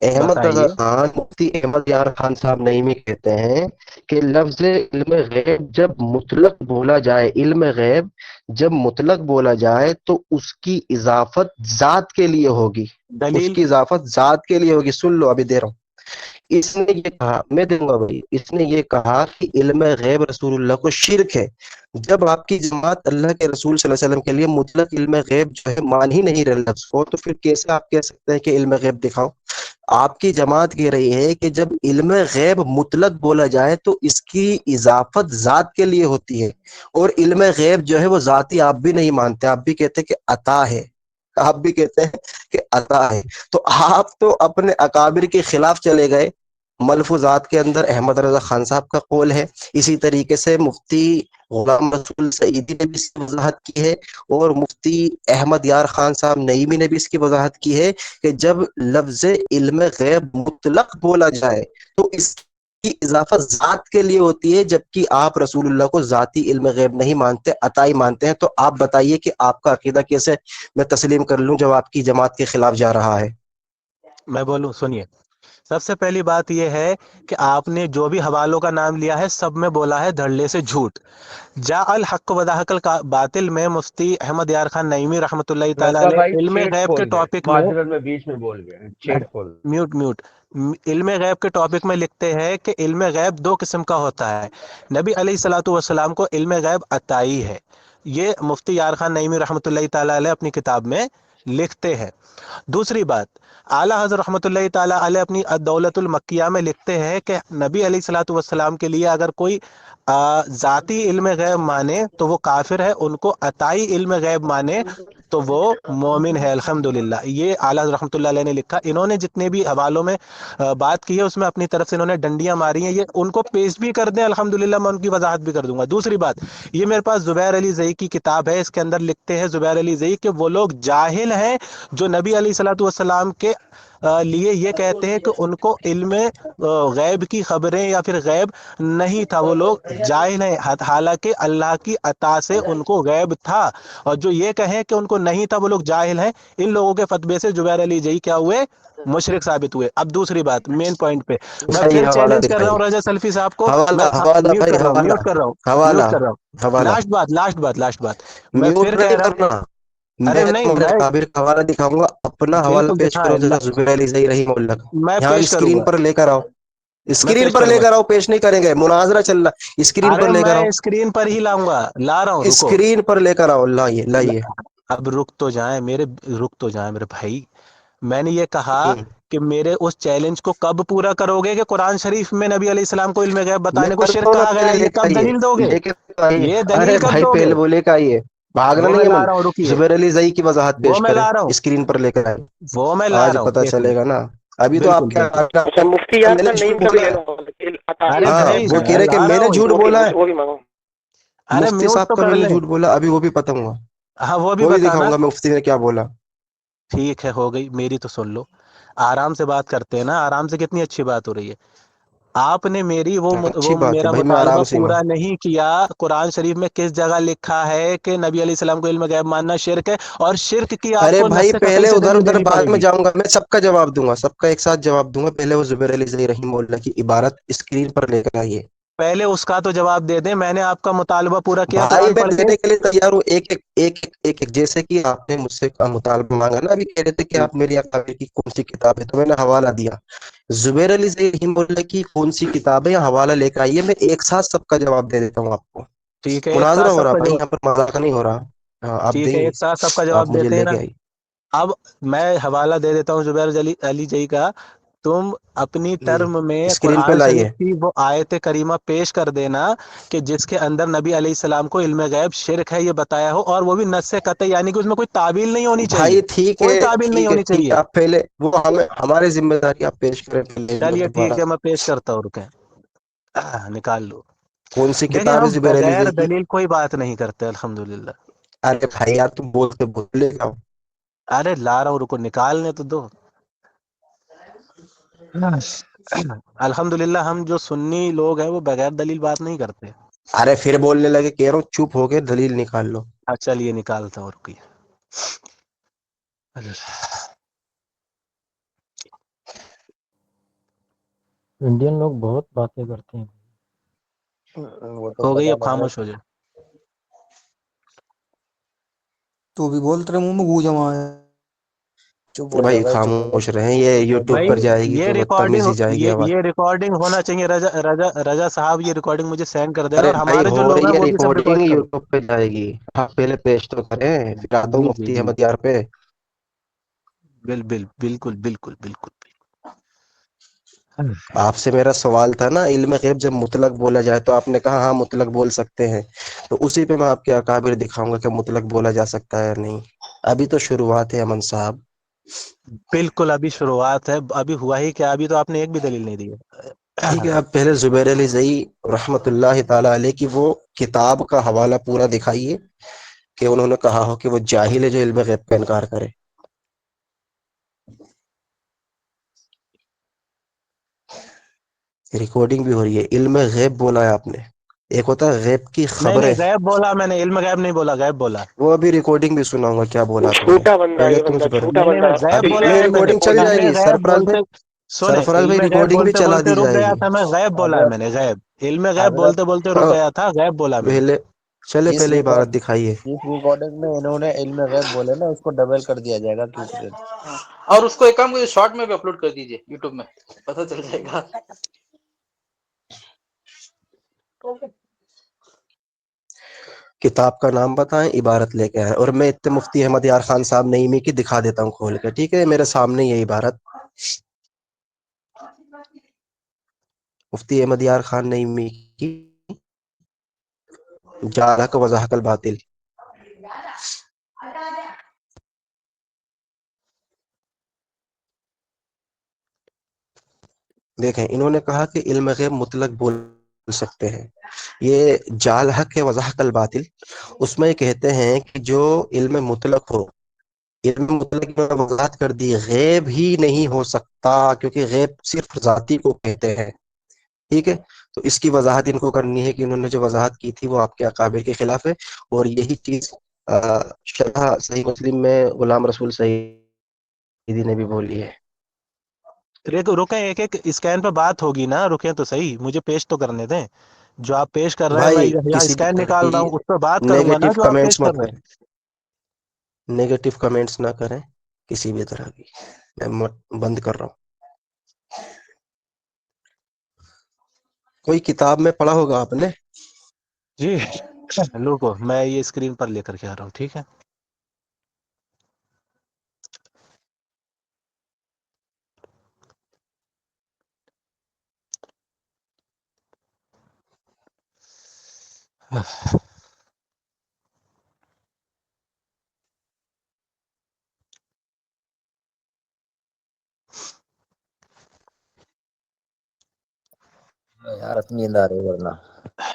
احمد رضا بتائیے۔ خان، مفتی احمد یار خان صاحب نعیمی کہتے ہیں کہ لفظ علم غیب جب مطلق بولا جائے، علم غیب جب مطلق بولا جائے تو اس کی اضافت ذات کے لیے ہوگی، اس دلیل؟ کی اضافت ذات کے لیے ہوگی۔ سن لو، ابھی دے رہا ہوں۔ اس نے یہ کہا، میں دوں گا بھائی، اس نے یہ کہا کہ علم غیب رسول اللہ کو شرک ہے۔ جب آپ کی جماعت اللہ کے رسول صلی اللہ علیہ وسلم کے لیے مطلق علم غیب جو ہے مان ہی نہیں رہے لفظ کو، تو پھر کیسے آپ کہہ سکتے ہیں کہ علم غیب دکھاؤ؟ آپ کی جماعت کہہ رہی ہے کہ جب علم غیب مطلق بولا جائے تو اس کی اضافت ذات کے لیے ہوتی ہے، اور علم غیب جو ہے وہ ذاتی آپ بھی نہیں مانتے، آپ بھی کہتے ہیں کہ عطا ہے، آپ بھی کہتے ہیں کہ عطا ہے۔ تو آپ تو اپنے اکابر کے خلاف چلے گئے۔ ملفوظات کے اندر احمد رضا خان صاحب کا قول ہے، اسی طریقے سے مفتی غلام رسول سعیدی نے بھی اس کی وضاحت کی ہے، اور مفتی احمد یار خان صاحب نعیمی نے بھی اس کی وضاحت کی ہے کہ جب لفظ علم غیب مطلق بولا جائے تو اس کی اضافت ذات کے لیے ہوتی ہے، جبکہ آپ رسول اللہ کو ذاتی علم غیب نہیں مانتے، عطائی مانتے ہیں۔ تو آپ بتائیے کہ آپ کا عقیدہ کیسے میں تسلیم کر لوں جب آپ کی جماعت کے خلاف جا رہا ہے؟ میں بولوں، سنیے، سب سے پہلی بات یہ ہے کہ آپ نے جو بھی حوالوں کا نام لیا ہے سب میں بولا ہے دھڑلے سے جھوٹ۔ جا الحق وضاحق الباطل میں مفتی احمد یار خان نعیمی رحمۃ اللہ تعالی رضا علیہ بھائی علم چیٹ غیب کے کھول دیں، ٹاپک میں، معذرت میں بیچ میں بول گئے، چیٹ کھول دیں۔ میوٹ، علم غیب کے ٹاپک میں لکھتے ہیں کہ علم غیب 2 قسم کا ہوتا ہے۔ نبی علیہ الصلوۃ والسلام کو علم غیب عطائی ہے، یہ مفتی یار خان نعیمی رحمۃ اللہ تعالی علیہ اپنی کتاب میں لکھتے ہیں۔ دوسری بات، اعلیٰ حضرت رحمۃ اللہ تعالی علیہ اپنی الدولۃ المکیہ میں لکھتے ہیں کہ نبی علیہ الصلوۃ والسلام کے لیے اگر کوئی ذاتی علم غیب مانے تو وہ کافر ہے، ان کو عطائی علم غیب مانے تو وہ مومن ہے الحمدللہ. یہ اعلیٰ رحمۃ اللہ علیہ نے لکھا. انہوں نے جتنے بھی حوالوں میں بات کی ہے اس میں اپنی طرف سے انہوں نے ڈنڈیاں ماری ہیں. یہ ان کو پیش بھی کر دیں الحمدللہ, میں ان کی وضاحت بھی کر دوں گا. دوسری بات, یہ میرے پاس زبیر علی زئی کی کتاب ہے, اس کے اندر لکھتے ہیں زبیر علی زئی کہ وہ لوگ جاہل ہیں جو نبی علیہ الصلوۃ والسلام کے لیے یہ کہتے ہیں کہ ان کو علم غیب کی خبریں یا پھر غیب نہیں تھا. وہ لوگ جاہل ہیں, حالانکہ اللہ کی عطا سے ان کو غیب تھا. اور جو یہ کہیں کہ ان کو نہیں تھا وہ لوگ جاہل ہیں. ان لوگوں کے فتوے سے زبیر علی جئی کیا ہوئے, مشرک ثابت ہوئے. اب دوسری بات, مین پوائنٹ پہ میں صحیح پھر حوالہ چیلنج کر رہا دکھائیے. ہوں رجا سلفی صاحب کو. حوالہ میں حوالہ میوٹ بھائی کر رہا ہوں, حوالہ. میوٹ کر رہا ہوں, حوالہ میوٹ کر رہا ہوں. حوالہ. میں میوٹ پھر کہہ نہیں رہا ہوں. کرنا. ارے میں نہیں, تمہارے میں کابر کا حوالہ دکھاؤں گا, اپنا حوالہ بالکل پیش دکھا کرو ہے, جیسا زبیر علی زئی رحمہ اللہ کا. میں یہاں پیش کروں اسکرین گا, پر لے کر آؤ. میں اسکرین پیش پر کروں لے گا. کر آؤ, پیش نہیں کریں گے, مناظرہ چل رہا, اسکرین پر ارے لے کر میں آؤ. اسکرین پر ہی لاؤں گا, لا رہا ہوں, رکو. اسکرین پر لے کر آؤ, لائیے لائیے. اب رک تو جائیں میرے بھائی. میں نے یہ کہا کہ میرے اس چیلنج کو کب پورا کرو گے کہ قرآن شریف میں نبی علیہ السلام کو علم غیب میں بتانے کو کرتا شرک ہوں نا, کہا گیا پہلے ہے, لے یہ کے کب آئیے, دلیل دو گے؟ لے کے تو آئیے. یہ دلیل ارے کب بھائی دو گے؟ پہلے وہ لے کے آئیے, بھاگنا وہ نہیں میں ہے لا من. رہا ہوں, رکیے. زبیر علی زئی کی وضاحت وہ پیش میں کریں, لا رہا ہوں, اسکرین پر لے کر آئے. وہ میں لا آج رہا ہوں, پتہ ایک چلے منٹ. گا نا. ابھی تو آپ بالکل کیا, بالکل. اچھا مفتی یار میں کا نے نیم جھوٹ کا بھی بولا لے ہے. لو. ارے عطائل ہاں کا بھائی وہ کہہ میں رہے کہ لا میں رہا نے ہوں. جھوٹ وہ بھی بولا ہے. وہ بھی منگاؤ. ارے مفتی میوٹ صاحب تو کا کر میں نے لیں. جھوٹ بولا, ابھی وہ بھی بتاؤں گا. ہاں وہ بھی وہ بھی بتانا. دکھاؤں گا مفتی نے کیا بولا. ٹھیک ہے, ہو گئی, میری تو سن لو. آرام سے بات کرتے ہیں نا, آرام سے کتنی اچھی بات ہو رہی ہے. آپ نے میری اچھی وہ بات ہے میرا بھائی, میں مطالبہ آرام سے ہی ہوں. پورا نہیں کیا. قرآن شریف میں کس جگہ لکھا ہے کہ نبی علیہ السلام کو علم غیب ماننا شرک ہے؟ اور شرک کی آپ ارے کو بھائی نص قطعی پہلے سے ادھر دلیل ادھر دینی بعد پڑے میں گی. جاؤں گا, میں سب کا جواب دوں گا, سب کا ایک ساتھ جواب دوں گا. پہلے وہ زبیر علی زئی رحمہ اللہ کی عبارت اسکرین پر لے کر آئیے. پہلے اس کا تو جواب دے دیں. میں نے آپ کا مطالبہ پورا کیا بھائی قرآن میں پڑھ کے. دینے کے لیے تیار ہوں, ایک ایک ایک ایک ایک, جیسے کہ آپ نے مجھ سے مطالبہ مانگا نا, ابھی کہہ رہے تھے کہ آپ میری اکابر کی کون سی کتاب ہے, تو میں نے حوالہ دیا. زبیر علی زئی رحمہ اللہ کی کون سی کتاب ہے یا حوالہ لے کر آئیے, میں ایک ساتھ سب کا جواب دے دیتا ہوں آپ کو. ٹھیک ہے, ایک مناظرہ ساتھ ہو سب رہا کا بھائی, جواب. یہاں پر مذاق نہیں ہو رہا. ہاں آپ ٹھیک دیں ہے, گے, ایک ساتھ سب کا آپ جواب مجھے دیتے ہیں لے نا. کے آئیے. اب میں حوالہ دے دیتا ہوں زبیر علی جئی کا. تم اپنی ٹرم میں اسکرین پہ قرآن شریف لائیے. کی وہ آیت کریمہ پیش کر دینا کہ جس کے اندر نبی علیہ السلام کو علم غیب شرک ہے یہ بتایا ہو, اور وہ بھی نص قطعی, یعنی کہ اس میں کوئی تعبیل نہیں ہونی چاہیے, بھائی ٹھیک کوئی ہے, تعبیل نہیں ٹھیک ہے, ہونی ٹھیک ہے, چاہیے. آپ پہلے وہ ہمارے ذمہ داری آپ پیش کریں, پہلے میں چلیے دوبارہ. ٹھیک ہے, میں پیش کرتا ہوں, رکیں. نکال لو. کون سی دیکھیں, کتاب ہے ہم زبیر علی بغیر زئی کی؟ دلیل کوئی بات نہیں کرتے الحمدللہ. ارے بھائی یار, تم بولتے بولے جاؤ. ارے لا رہا ہوں, رکو, نکالنے تو دو. الحمد للہ ہم جو سنی لوگ ہیں وہ بغیر دلیل بات نہیں کرتے. ارے پھر بولنے لگے, کہہ رہا ہوں چپ ہو کے دلیل نکال لو. ہاں چلیے نکالتا ہوں, رکیے. انڈین لوگ بہت باتیں کرتے ہیں. وہ تو ہو گئی, پتا اب لگ رہا خاموش ہے. ہو جائے. تو بھی بولتے رہے منہ میں گو جما ہے. چپ ہو جاؤ بھائی بھائی, چپ ہو خاموش رہیں, یہ جاؤ. یوٹیوب بھائی پر جائے گی یہ تو بدتمیزی ریکارڈنگ جائے گی آواز. یہ ریکارڈنگ ہونا چاہیے. رجا صاحب یہ ریکارڈنگ مجھے سینڈ کر دینا, ارے اور بھائی ہمارے جو ہو لوگ ہیں رہی ہے وہ بھی سب ریکارڈنگ, ریکارڈ کرو. یوٹیوب پہ جائے گی. آپ پہلے پیش تو کریں, پھر آتا ہوں جی جی مفتی جی, احمد یار پہ. بالکل بالکل بالکل. آپ سے میرا سوال تھا نا, علم غیب جب مطلق بولا جائے تو آپ نے کہا ہاں مطلق بول سکتے ہیں, تو اسی پہ میں آپ کے اکابر دکھاؤں گا کہ مطلق بولا جا سکتا ہے یا نہیں. ابھی تو شروعات ہے امن صاحب. بالکل ابھی شروعات ہے, ابھی ہوا ہی کیا, ابھی تو آپ نے ایک بھی دلیل نہیں دی ٹھیک ہے. ہے, آپ پہلے زبیر علی زئی رحمۃ اللہ تعالی علیہ کی وہ کتاب کا حوالہ پورا دکھائیے کہ انہوں نے کہا ہو کہ وہ جاہل ہے جو علم غیب کا انکار کرے. ریکارڈنگ بھی ہو رہی ہے. علم غیب بولا ہے آپ نے, ایک ہوتا ہے غیب کی نہیں خبریں, نہیں, غیب بولا میں نے, علم غیب نہیں بولا, غیب بولا. وہ ابھی ریکارڈنگ بھی سناؤں گا کیا بولا تم نے. جھوٹا بندہ ہے پہلے یہ تم بندہ, زبیر, جھوٹا نہیں نہیں بندہ. نہیں, غیب ابھی بولا یہ ہے میں نے. ریکارڈنگ چل علم جائے گی غیب سرفراز بولتے, بھائی. سنے, سرفراز بھائی علم غیب ریکارڈنگ بھی بولتے چلا بولتے دی رک جائے گیا گی. تھا میں, غیب بولا ہے حضرت میں نے, غیب. علم غیب حضرت بولتے بولتے رک ہاں, گیا تھا, غیب بولا میں نے. پہلے چلے جس پہلے ریکارڈ عبارت دکھائیے. جس ریکارڈنگ میں انہوں نے علم غیب بولے نا, اس کو ڈبل کر دیا جائے گا کیونکہ اور اس کو ایک کام شارٹ میں بھی اپلوڈ کر دیجیے یوٹیوب میں, پتہ چل جائے گا. کتاب کا نام بتائیں, عبارت لے کے آئیں, اور میں مفتی احمد یار خان صاحب نعیمی کی دکھا دیتا ہوں کھول کے. ٹھیک ہے, میرے سامنے یہ عبارت مفتی احمد یار خان نعیمی کی, جالک وضاحت الباطل. دیکھیں انہوں نے کہا کہ علم غیب مطلق بول سکتے ہیں، یہ جال حق ہے وضاحق الباطل، اس میں یہ کہتے ہیں کہ جو علم مطلق ہو، علم مطلق میں وضاحت کر دی غیب ہی نہیں ہو سکتا، کیونکہ غیب صرف ذاتی کو کہتے ہیں، ٹھیک ہے؟ تو اس کی وضاحت ان کو کرنی ہے کہ انہوں نے جو وضاحت کی تھی وہ آپ کے اکابر کے خلاف ہے، اور یہی چیز شرح صحیح مسلم میں غلام رسول سعیدی نے بھی بولی ہے۔ رکیں، ایک ایک اسکین پہ بات ہوگی نا، رکیں تو صحیح، مجھے پیش تو کرنے دیں جو آپ پیش کر رہے ہیں، میں بھائی یہاں کسی بھی اسکین طرح نکال کی رہا ہوں، اس پہ بات کروں گا نا نیگیٹو جو آپ پیش کمنٹس کر مت رہے کریں، نیگیٹو کمنٹس نہ کریں کسی بھی طرح کی، میں بند کر رہا ہوں۔ کوئی کتاب میں پڑھا ہوگا آپ نے؟ ہیں۔ جی لوگو میں یہ اسکرین پر لے کر کے آ رہا ہوں، ٹھیک ہے؟ یار اتنی نیند آ رہی ہے ورنہ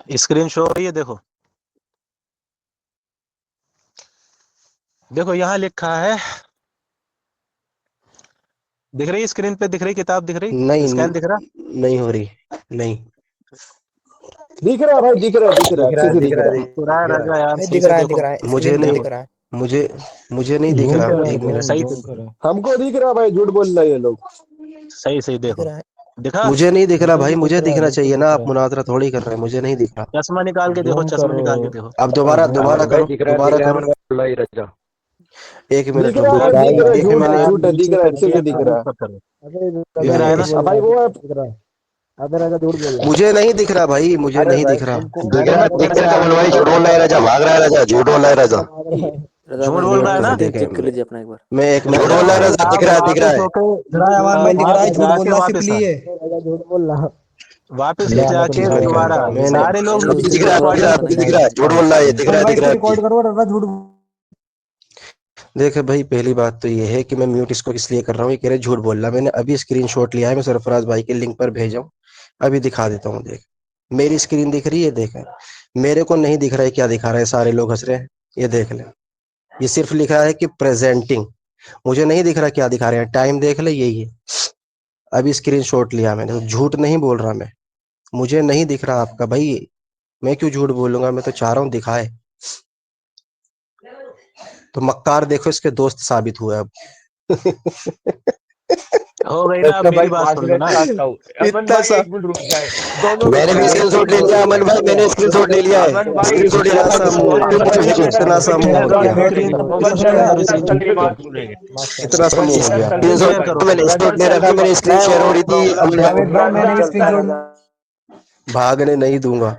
اسکرین شو ہو رہی ہے، دیکھو دیکھو یہاں لکھا ہے، دکھ رہی اسکرین پہ، دکھ رہی کتاب، دکھ رہی نہیں، اسکین دکھ رہا؟ نہیں ہو رہی، نہیں دکھ رہا ہے بھائی، دکھ رہا ہے، دکھ رہا ہے، دکھ رہا اچھے ہے سے دکھ دکھ رہا رہا ہے ہے۔ پورا دکھ رہا رضا یار ہے صحیح دکھ سے رہا ہے دیکھو، دکھ رہا ہے مجھے اسکرین پہ نہیں، دکھ رہا ہے۔ مجھے نہیں دیکھ زوم رہا کرو، ایک زوم منٹ، صحیح زوم سے، کرو، ہم کو دکھ رہا ہے بھائی، جھوٹ بول رہا ہے یہ لوگ۔ صحیح صحیح دکھ دیکھو، رہا ہے دکھا؟ مجھے نہیں دکھ رہا مجھے بھائی، بھی مجھے دکھ رہا ہے، دکھنا بالکل چاہیے نا، دکھ آپ رہا مناظرہ تھوڑی کر رہے ہیں، مجھے نہیں دکھ رہا۔ چشمہ نکال ہے، کے دیکھو، زوم چشمہ کرو۔ نکال کے دیکھو۔ اب دوبارہ بھائی کرو، دکھ رہا ہے، دوبارہ دکھ رہا کرو، ہے، اللہ ہی رضا۔ ایک منٹ دکھ رہا رکو، ہے دکھ بھائی، رہا دکھ ہے رہا ہے، ایک جھوٹ میں نے جھوٹ ہے، دکھ رہا ہے، اچھے سے دکھ رہا ہے۔ دکھ رہا ہے نا؟ بھائی وہ مجھے نہیں دکھ رہا بھائی، مجھے ارے نہیں بھائی دکھ رہا۔ تم کو میں دکھ تو رہا میں ہے، تیرے دکھ سے رہا ہے، آگے کمل بھائی بتا جھوٹ رہا بول رہا ہے رضا، بھاگ رہا ہے رضا، جھوٹ بول رہا ہے رضا۔ رضا بھائی ایک منٹ دوبارہ رکو، سیٹنگ دیکھیں چیک کر لیجیے اپنا ایک بار۔ میں ایک جھوٹ منٹ بول رکو، رہا ہے ہوں۔ رضا، آپ دکھ رہا ہے، دکھ رہا واپس ہے۔ ہو کے مان دکھ رہا ہے، جھوٹ جا کے بولنا واپس سیکھ آ، لیے۔ واپس اللہ جا کو کے ایک دکھا منٹ رہا کا ہے، دوبارہ میں نے سارے لوگ چلو ٹھیک دکھ ہے رہا ہے، دوبارہ دکھ رہا سیٹ ہے، کرنے ابھی کا۔ دکھ رہا ہے، جھوٹ بول رہا ہے، دکھ رہا ہے، دکھ رہا ہے، دکھ رہا ہے۔ دیکھیں بھائی، پہلی بات تو یہ ہے کہ میں میوٹ اس کو اس لیے کر رہا ہوں، یہ کہہ رہے جھوٹ بول رہا ہے۔ میں نے ابھی اسکرین شاٹ لیا ہے، میں سرفراز بھائی کے لنک پر بھیجا ہوں، ابھی دکھا دیتا ہوں۔ دیکھ میری اسکرین دکھ رہی ہے، دیکھیں میرے کو نہیں دکھ رہا ہے، کیا دکھا رہا ہے؟ سارے لوگ ہنس رہے ہیں، یہ دیکھ لیں، یہ صرف لکھا ہے کہ پریزنٹنگ، مجھے نہیں دکھ رہا کیا دکھا رہے ہیں، ٹائم دیکھ لیں، یہی ہے۔ ابھی اسکرین شاٹ لیا میں نے، جھوٹ نہیں بول رہا میں، مجھے نہیں دکھ رہا آپ کا بھائی، میں کیوں جھوٹ بولوں گا؟ میں تو چاہ رہا ہوں دکھائے، تو مکار دیکھو اس کے دوست ثابت ہوئے اب۔ ہو گئی نا؟ اب اچھا میری بھائی بات 5 سن لو منٹ نا۔ کاٹتا ہوں، امن اتنا بھائی سا 1 منٹ رک جائے، دونوں میں لوگ نے بھی پہلے اسکرین اسکرین شاٹ لے شاٹ لیا، لے امن لیں۔ بھائی میں نے اسکرین شاٹ لے لیا ہے، امن بھائی اسکرین شاٹ اتنا لیا سا تو منہ، اتنا سا منہ ہو گیا، اسکرین شیئر کرو، اسکرین شیئر کرو، اتنا سا منہ ہو گیا۔ اسکرین شیئر کرو میں نے پہلے۔ اسکرین لے رکھا، میری اسکرین شیئر ہو رہی تھی، جاوید بھائی میں نے بھی اسکرین شاٹ بھاگنے نہیں دوں گا،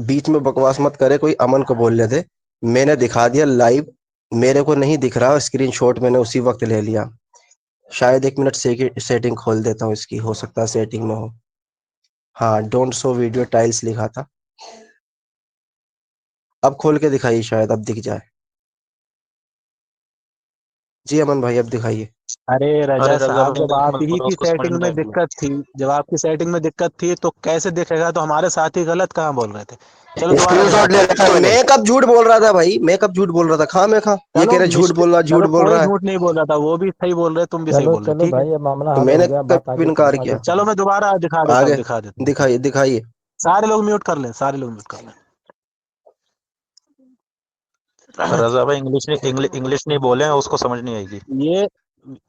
بیچ میں بکواس مت کرے، کوئی امن کو بول لیتے، میں نے دکھا دیا لائیو، میرے کو نہیں دکھ رہا، اسکرین شاٹ میں نے اسی وقت لے لیا، شاید ایک منٹ سیٹنگ کھول دیتا ہوں اس کی، ہو سکتا ہے سیٹنگ میں ہو، ہاں ڈونٹ شو ویڈیو ٹائلز لکھا تھا، اب کھول کے دکھائیے، شاید اب دکھ جائے۔ جی امن بھائی اب دکھائیے۔ ارے رضا صاحب، جب آپ ہی کی سیٹنگ میں دقت تھی، جب آپ کی سیٹنگ میں دقت تھی تو کیسے دیکھے گا؟ تو ہمارے ساتھی غلط کہاں بول رہے تھے؟ چلو دوبارہ اسکرین شاٹ دکھاتے لے ہیں، رکھا ہے، میں کب جھوٹ بول رہا تھا بھائی؟ میں کب جھوٹ بول رہا تھا؟ خواہ میں خواہ یہ چلو کہہ رہے جھوٹ بول رہا، جھوٹ چلو بول کوئی رہا ہے، جھوٹ نہیں بول رہا تھا، وہ بھی صحیح بول رہے، تم بھی صحیح چلو بول رہے، چلو ٹھیک ہے؟ بھائی، اب معاملہ تو حل میں ہو نے گیا، بات کب آگے انکار کیا؟ آگے چلو میں دوبارہ دکھا دیتا ہوں، آگے دکھا دیتا ہوں۔ دکھائیے، دکھائیے۔ سارے لوگ میوٹ کر لیں، سارے لوگ میوٹ کر لیں۔ رضا بھائی انگلش نہیں بولے، اس کو سمجھ نہیں آئے گی۔ یہ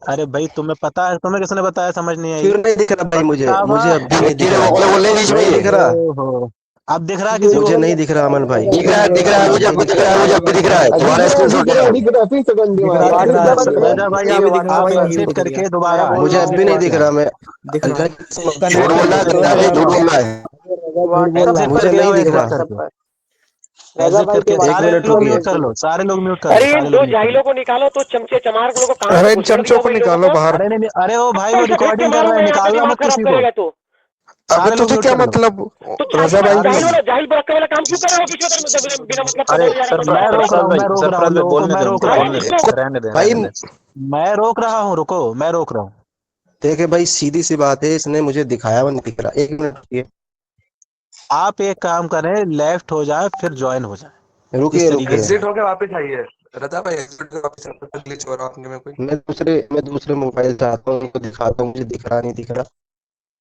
ارے بھائی تمہیں پتا ہے، تمہیں کس نے بتایا سمجھ نہیں آئے گی؟ پھر نہیں دکھ رہا بھائی، مجھے بتاوا مجھے اب بھی نہیں دکھ رہا، نہیں دکھ رہا، او ہو، اب دکھ رہا ہے کسی کو؟ مجھے نہیں دکھ رہا امن بھائی، دکھ رہا ہے، دکھ رہا ہے، اب مجھے بھی اب بھی دکھ دکھ رہا رہا ہے، ہے، مجھے اب بھی دکھ رہا ہے، دکھ تمہارا رہا ہے، اسکرین شاٹ دکھ لے رہا رہا ہے، ہوں۔ دکھ رہا ہے، پھر سیکنڈ دکھ رہا ہے، دکھ رہا ہے، رضا بھائی یہ آپ بھی آپ دکھا بھائی، ایگزٹ کر کے دوبارہ مجھے اب بھی نہیں دکھ رہا، میں دکھ رہا اللہ ہے، کی قسم اب جھوٹ بھی بول رہا نہیں ہے، دکھ دکھ رہا رہا ہے، بھائی، جھوٹ بول رہا ہے۔ ایگزٹ کر مجھے کے نہیں آؤ، دکھ ایگزٹ رہا، کر کے، ایگزٹ کر کے ایک سارے منٹ لوگ رکیے، میوٹ کر لو، سارے لوگ میوٹ کر لو، ارے ان سارے لوگ دو میوٹ کر لو۔ جاہلوں کو نکالو، تو چمچے چمار لوگوں کو کہاں ارے سے ان گھس کر دیا چمچوں ہو کو بھائی لوگوں نکالو کو؟ باہر۔ ارے نہیں نہیں، ارے او بھائی وہ چپل سے پھینک کے ریکارڈنگ کر ماروں رہے گا ہیں، یہاں پہ، نکالنا دماغ مت خراب کسی کو۔ کرے گا تو ابے سارے لوگ تجھے میوٹ کیا کر لو، مطلب تو رضا بھائی؟ سارے جاہل لوگ۔ والا جاہل برقع والا کام کیوں کر رہے ہو کسی وقت بنا مطلب کا ارے بولے جا رہا ہے بڑا میں بڑا روک بڑا؟ رہا ہوں، میں روک رہا ہوں، لوگوں کو بولنے میں دیں، ان روک کو رہا ہوں، بولنے ارے دیں، اس کو رہنے دیں، بھائی رہنے دیں۔ میں روک رہا ہوں، رکو، میں روک رہا ہوں۔ دیکھے بھائی سیدھی سی بات ہے، اس نے مجھے دکھایا وہ نہیں دکھ رہا. ایک منٹ آپ ایک کام کریں، لیفٹ ہو جائیں پھر جوائن ہو جائیں اس رکیے طریقے سے. ہو کے واپس آئیے رضا بھائی، ایگزٹ ہو کے واپس آئیے، گلچ ہو رہا آپ کے میں کوئی. میں دوسرے موبائل سے آتا ہوں، ان کو دکھاتا ہوں مجھے دکھ رہا نہیں دکھ رہا.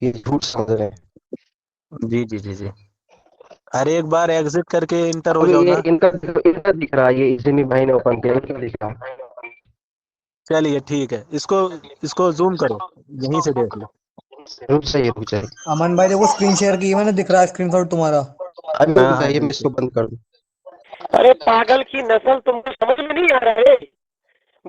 یہ جھوٹ سمجھ رہے ہیں. جی جی جی جی. ارے ایک بار ایگزٹ کر کے انٹر ہو ابھی جاؤ نا. یہ ان کا دکھ رہا ہے، یہ اسمی بھائی نے اوپن کیا، ان کا دکھ رہا ہے. چلیے ٹھیک ہے، اس کو زوم کرو، یہیں سے دیکھ لو. رک جائیے رک جائیے. امن بھائی دیکھو اسکرین شیئر کی ہے میں نے، دکھ رہا ہے اسکرین شاٹ تمہارا. ابھی ہاں رک ہاں جائیے، میں اس بالکل. کو بند کر دوں. ارے پاگل کی نسل، تم کو سمجھ میں نہیں آ رہا ہے.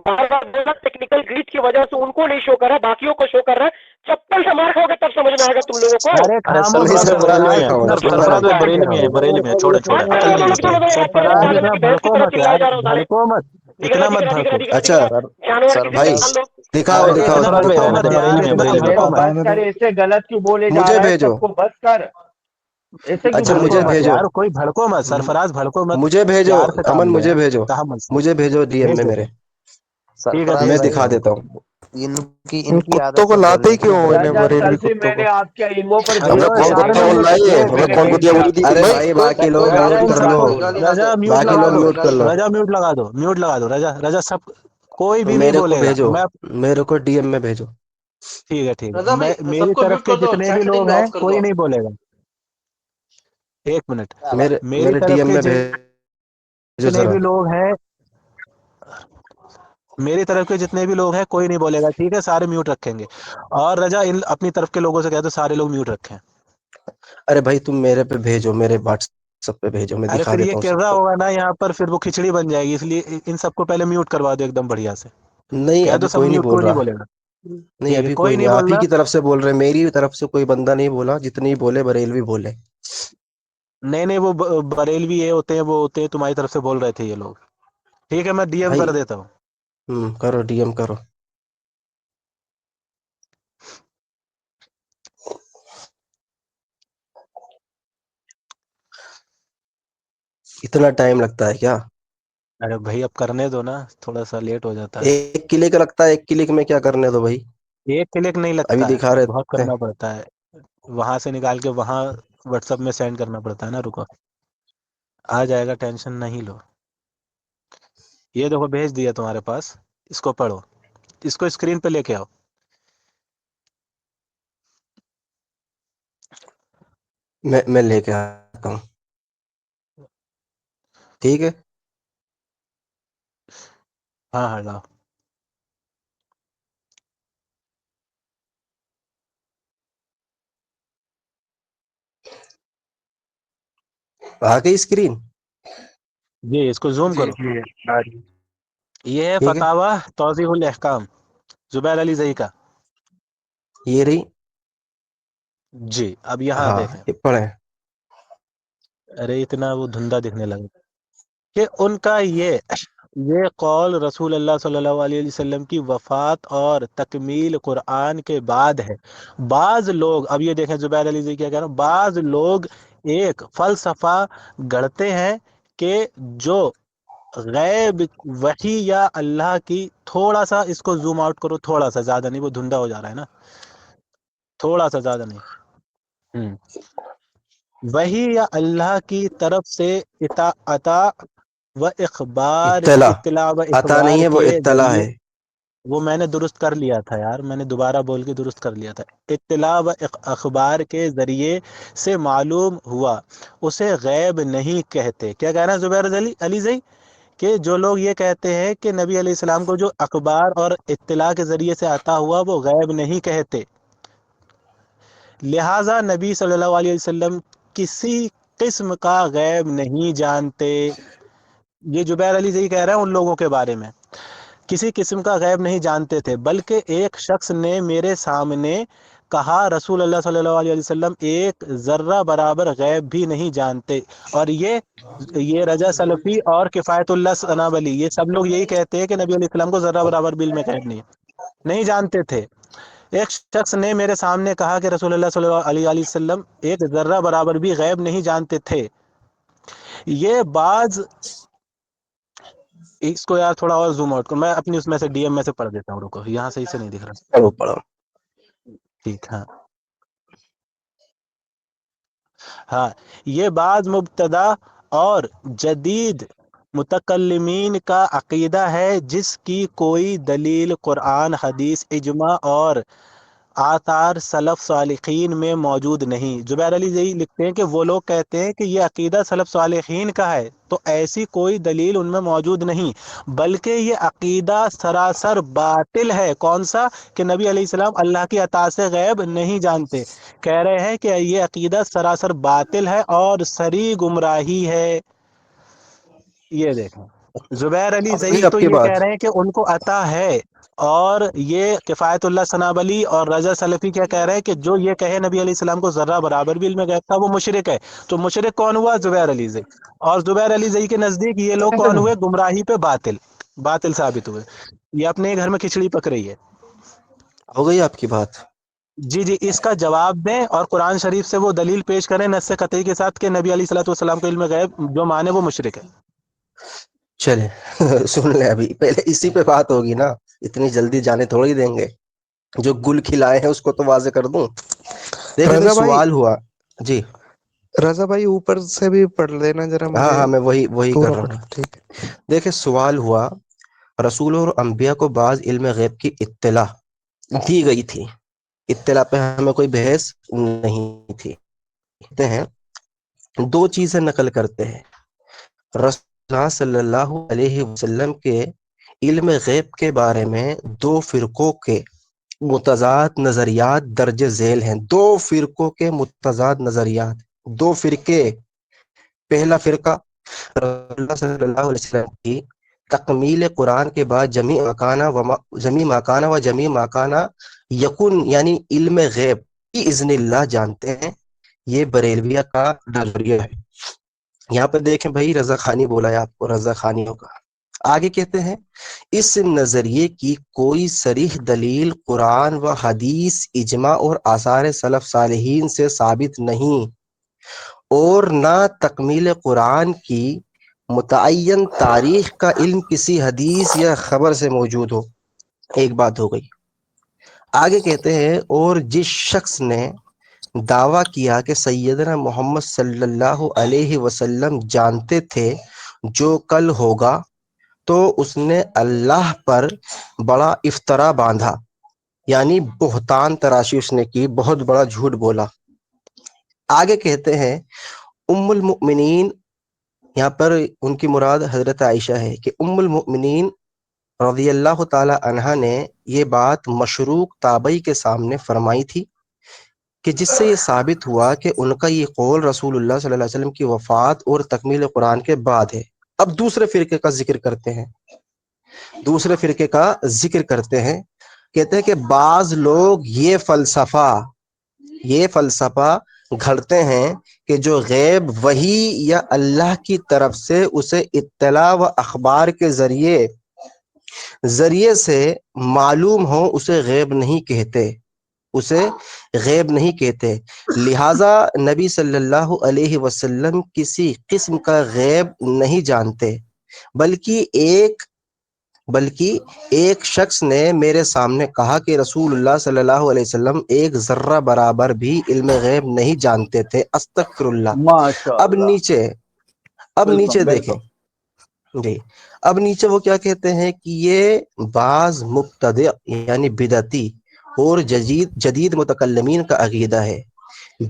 بار بار ٹیکنیکل گلیچ کی وجہ سے ان کو نہیں شو کر رہا، باقیوں کو شو کر رہا ہے. چپل سے مار کھاؤ گے تب سمجھ میں آئے گا تم لوگوں کو. ارے ارے خاموش سر ہو جاؤ سرفراز یار، میں اتنا کھاؤں، سرفراز سرفراز بھائی میں بریلی میں ہے، بریلی میں ہے، چھوڑے چھوڑے عقل نہیں ہے اس کو. سرفراز اتنا بھڑکو مت یار، بھڑکو مت، دکھ رہا اتنا دکھ مت رہا دکھ رہا بھڑکو. دکھ رہا دکھ اچھا رہا جانور کی بھائی ڈال لو. دکھاؤ ارے دکھاؤ اتنا تو مت دکھاؤ. بھڑکو مت یار، بریلی میں ہے، بریلی میں ہے. بھڑکو مت. ایسے غلط کیوں بولے جا مجھے رہا ہے، بھیجو. سب کو بس کر. ایسے کیوں اچھا بولے بھڑکو مجھے جا مت رہا بھیجو. یار، کوئی بھڑکو مت، سرفراز بھڑکو مت. مجھے بھیجو پیار سے کام امن، لو مجھے یار، بھیجو. کہاں مت. مجھے بھیجو ڈی ایم بھیج میں دو. میرے. ٹھیک ہے میں بھیج دکھا رہا ہوں، دیتا رکو. ہوں. ان کی کتوں عادت کو ہے لاتے ہی بولنے کی. کیوں رہا انہیں ہے. بریلوی کل سے کتوں میں نے کو. آپ کے ایمو پر ارے ہمیں کون یار کتوں ایک کو منٹ، لائیے، ایک ہمیں منٹ، کون ایک کتیا منٹ. بولی تھی. ارے کوئی بھائی کوئی باقی لوگ کوئی رجا میوٹ آدمی ایک کر منٹ لو. ساتھ رکو. نکال دے. رجا میوٹ باقی لگا لوگ دو. میوٹ کر لو. رجا میوٹ لگا دو، میوٹ لگا دو. رجا رجا سب، کوئی بھی نہیں میرے کو بولے گا. بھیجو، میں میرے کو ڈی ایم میں بھیجو. ٹھیک ہے ٹھیک ہے، رضا میں بھائی سب میری کو طرف میوٹ کے کر دو، جتنے چیٹ بھی سیٹنگ لوگ بھی ہیں آف کر دو کوئی آپ. نہیں بولے گا. ایک منٹ. میری میرے ڈی طرف ایم کے میں بھیجو جتنے ذرا. بھی لوگ ہیں، میری طرف کے جتنے بھی لوگ ہیں کوئی نہیں بولے گا، ٹھیک ہے؟ سارے میوٹ رکھیں گے. اور رجا اپنی طرف کے لوگوں سے کہہ دو سارے لوگ میوٹ رکھیں. ارے بھائی تم میرے پہ بھیجو، میرے واٹس ایپ پہ بھیجو، میں ارے دکھا پھر یہ دیتا ہوں کر سب رہا کو. ہوگا نا یہاں پر، پھر وہ کھچڑی بن جائے گی، اس لیے ان سب کو پہلے میوٹ کروا دو ایک دم بڑھیا سے. نہیں کہہ ابھی دو سب کوئی نہیں میوٹ، بول کوئی نہیں رہا. بولے گا. نہیں ٹھیک ہے، ابھی کوئی کوئی نہیں، نہیں آپ بول ہی رہا. کی طرف سے بول رہے ہیں، میری طرف سے کوئی بندہ نہیں بولا. جتنی بولے بریلوی بولے. نہیں نہیں، وہ بریلوی یہ ہوتے ہیں، وہ ہوتے ہیں تمہاری طرف سے بول رہے تھے یہ لوگ. ٹھیک ہے، میں ڈی ایم بھائی کر دیتا ہوں. کرو ڈی ایم کرو. اتنا ٹائم لگتا ہے کیا؟ ارے بھائی اب کرنے دو نا، تھوڑا سا لیٹ ہو جاتا ہے. ایک کلک لگتا ہے، ایک کلک میں کیا کرنے دو بھائی. ایک کلک نہیں ابھی لگتا ہے، دکھا رہے بہت تھے. کرنا پڑتا ہے. وہاں سے نکال کے وہاں واٹس ایپ میں سینڈ کرنا پڑتا ہے نا. رکو، آ جائے گا، ٹینشن نہیں لو. یہ دیکھو بھیج دیا تمہارے پاس، اس کو پڑھو، اس کو اسکرین پہ لے کے آؤ. میں لے کے آتا ہوں. ٹھیک ہے. ہاں ہاں لاؤ. آ گئی اسکرین. جی اس کو زوم جی کرو. جی آ رہی ہے. یہ ہے ٹھیک ہے، فتاوی توضیح الاحکام، زبیر علی زئی کا. یہ رہی. جی اب یہاں ہاں دیکھیں. یہ پڑھیں. ارے اتنا وہ دھندا دکھنے لگا کہ ان کا یہ قول رسول اللہ صلی اللہ علیہ وسلم کی وفات اور تکمیل قرآن کے بعد ہے. بعض لوگ، اب یہ دیکھیں زبیر علی زئی کیا کہہ رہا ہیں، بعض لوگ ایک فلسفہ گڑھتے ہیں کہ جو غیب، وحی یا اللہ کی، تھوڑا سا اس کو زوم آؤٹ کرو، تھوڑا سا، زیادہ نہیں، وہ دھندا ہو جا رہا ہے نا، تھوڑا سا، زیادہ نہیں. وحی یا اللہ کی طرف سے عطا و اطلاع عطا اخبار نہیں ہے، وہ کے اطلاع ذریعے، ہے. وہ میں نے درست کر لیا تھا یار، میں نے دوبارہ بول کے درست کر لیا تھا. اطلاع و اخبار کے ذریعے سے معلوم ہوا، اسے غیب نہیں کہتے. کیا کہہ رہا ہے زبیر علی زئی؟ کہ جو لوگ یہ کہتے ہیں کہ نبی علیہ السلام کو جو اخبار اور اطلاع کے ذریعے سے عطا ہوا وہ غیب نہیں کہتے، لہذا نبی صلی اللہ علیہ وسلم کسی قسم کا غیب نہیں جانتے. یہ زبیر علی زئی کہہ رہے ہیں ان لوگوں کے بارے میں، کسی قسم کا غیب نہیں جانتے تھے، بلکہ ایک شخص نے میرے سامنے کہا رسول اللہ صلی اللہ علیہ وسلم ایک ذرہ برابر غیب بھی نہیں جانتے. اور یہ رجا سلفی اور کفایت اللہ ثناب علی، یہ سب لوگ یہی کہتے ہیں کہ نبی علیہ السلام کو ذرہ برابر بھی علم غیب نہیں جانتے تھے. ایک شخص نے میرے سامنے کہا کہ رسول اللہ صلی اللہ علیہ وسلم ایک ذرہ برابر بھی غیب نہیں جانتے تھے. یہ بعض، اس کو یار تھوڑا اور زوم آؤٹ کرو، میں اپنی اس میں سے ڈی ایم میں سے پڑھ دیتا ہوں. رکو، یہاں صحیح سے نہیں دکھ رہا. پڑھو پڑھو. ٹھیک ہاں ہاں یہ بعض مبتدا اور جدید متکلمین کا عقیدہ ہے جس کی کوئی دلیل قرآن حدیث اجماع اور آثار سلف صالحین میں موجود نہیں۔ زبیر علی زئی لکھتے ہیں کہ وہ لوگ کہتے ہیں کہ یہ عقیدہ سلف صالحین کا ہے تو ایسی کوئی دلیل ان میں موجود نہیں، بلکہ یہ عقیدہ سراسر باطل ہے۔ کون سا؟ کہ نبی علیہ السلام اللہ کی عطا سے غیب نہیں جانتے۔ کہہ رہے ہیں کہ یہ عقیدہ سراسر باطل ہے اور سری گمراہی ہے۔ یہ دیکھیں زبیر علی اب زئی آپ تو کی یہ کہہ بات رہے ہیں کہ ان کو عطا ہے، اور یہ کفایت اللہ ثنابلی اور رضا سلفی کیا کہہ رہے ہیں کہ جو یہ کہے نبی علیہ السلام کو ذرہ برابر بھی علم غیب تھا وہ مشرک ہے۔ تو مشرک کون ہوا؟ زبیر علی زئی۔ اور زبیر علی زئی کے نزدیک یہ لوگ کون ہوئے؟ گمراہی پہ باطل ثابت ہوئے۔ یہ اپنے گھر میں کھچڑی پک رہی ہے۔ ہو گئی آپ کی بات؟ جی جی اس کا جواب دیں اور قرآن شریف سے وہ دلیل پیش کریں نص قطعی کے ساتھ کہ نبی علیہ الصلوۃ والسلام کو علم غیب جو مانے وہ مشرک ہے۔ چلے سن لیں، ابھی پہلے اسی پہ بات ہوگی نا، اتنی جلدی جانے تھوڑی دیں گے، جو گل کھلائے ہیں اس کو تو واضح کر دوں۔ دیکھیں بھائی رضا بھائی، سوال ہوا جی، رضا بھائی اوپر سے بھی پڑھ لینا ذرا، ہاں مجھے ہاں میں وہی کر پورا رہا ہوں۔ پڑھنا ٹھیک ہے۔ دیکھیں سوال ہوا، رسول اور انبیاء کو بعض علم غیب کی اطلاع دی گئی تھی، اطلاع پہ ہمیں کوئی بحث نہیں تھی۔ کہتے ہیں دو چیزیں نقل کرتے ہیں، رسول اللہ صلی اللہ علیہ وسلم کے علم غیب کے بارے میں دو فرقوں کے متضاد نظریات درج ذیل ہیں۔ دو فرقوں کے متضاد نظریات، دو فرقے۔ پہلا فرقہ رسول اللہ صلی اللہ علیہ وسلم کی تکمیل قرآن کے بعد جمیع ماکانہ یکن یعنی علم غیب کی اذن اللہ جانتے ہیں، یہ بریلویہ کا نظریہ ہے۔ یہاں پہ دیکھیں بھائی، رضا خانی بولا ہے آپ کو، رضا خانی ہوگا۔ آگے کہتے ہیں اس نظریے کی کوئی صریح دلیل قرآن و حدیث اجماع اور آثار سلف صالحین سے ثابت نہیں، اور نہ تکمیل قرآن کی متعین تاریخ کا علم کسی حدیث یا خبر سے موجود ہو۔ ایک بات ہو گئی۔ آگے کہتے ہیں اور جس شخص نے دعویٰ کیا کہ سیدنا محمد صلی اللہ علیہ وسلم جانتے تھے جو کل ہوگا، تو اس نے اللہ پر بڑا افطرا باندھا، یعنی بہتان تراشی اس نے کی، بہت بڑا جھوٹ بولا۔ آگے کہتے ہیں ام المؤمنین، یہاں پر ان کی مراد حضرت عائشہ ہے، کہ ام المؤمنین رضی اللہ تعالی عنہا نے یہ بات مشروق تابعی کے سامنے فرمائی تھی، کہ جس سے یہ ثابت ہوا کہ ان کا یہ قول رسول اللہ صلی اللہ علیہ وسلم کی وفات اور تکمیل قرآن کے بعد ہے۔ اب دوسرے فرقے کا ذکر کرتے ہیں، دوسرے فرقے کا ذکر کرتے ہیں۔ کہتے ہیں کہ بعض لوگ یہ فلسفہ گھڑتے ہیں کہ جو غیب وحی یا اللہ کی طرف سے اسے اطلاع و اخبار کے ذریعے سے معلوم ہو، اسے غیب نہیں کہتے، لہذا نبی صلی اللہ علیہ وسلم کسی قسم کا غیب نہیں جانتے، بلکہ ایک شخص نے میرے سامنے کہا کہ رسول اللہ صلی اللہ علیہ وسلم ایک ذرہ برابر بھی علم غیب نہیں جانتے تھے۔ استغفر اللہ۔ ماشاء اب اللہ، نیچے بالکل دیکھیں جی، اب نیچے وہ کیا کہتے ہیں کہ یہ بعض مبتدع یعنی بدعتی اور جدید متکلمین کا عقیدہ ہے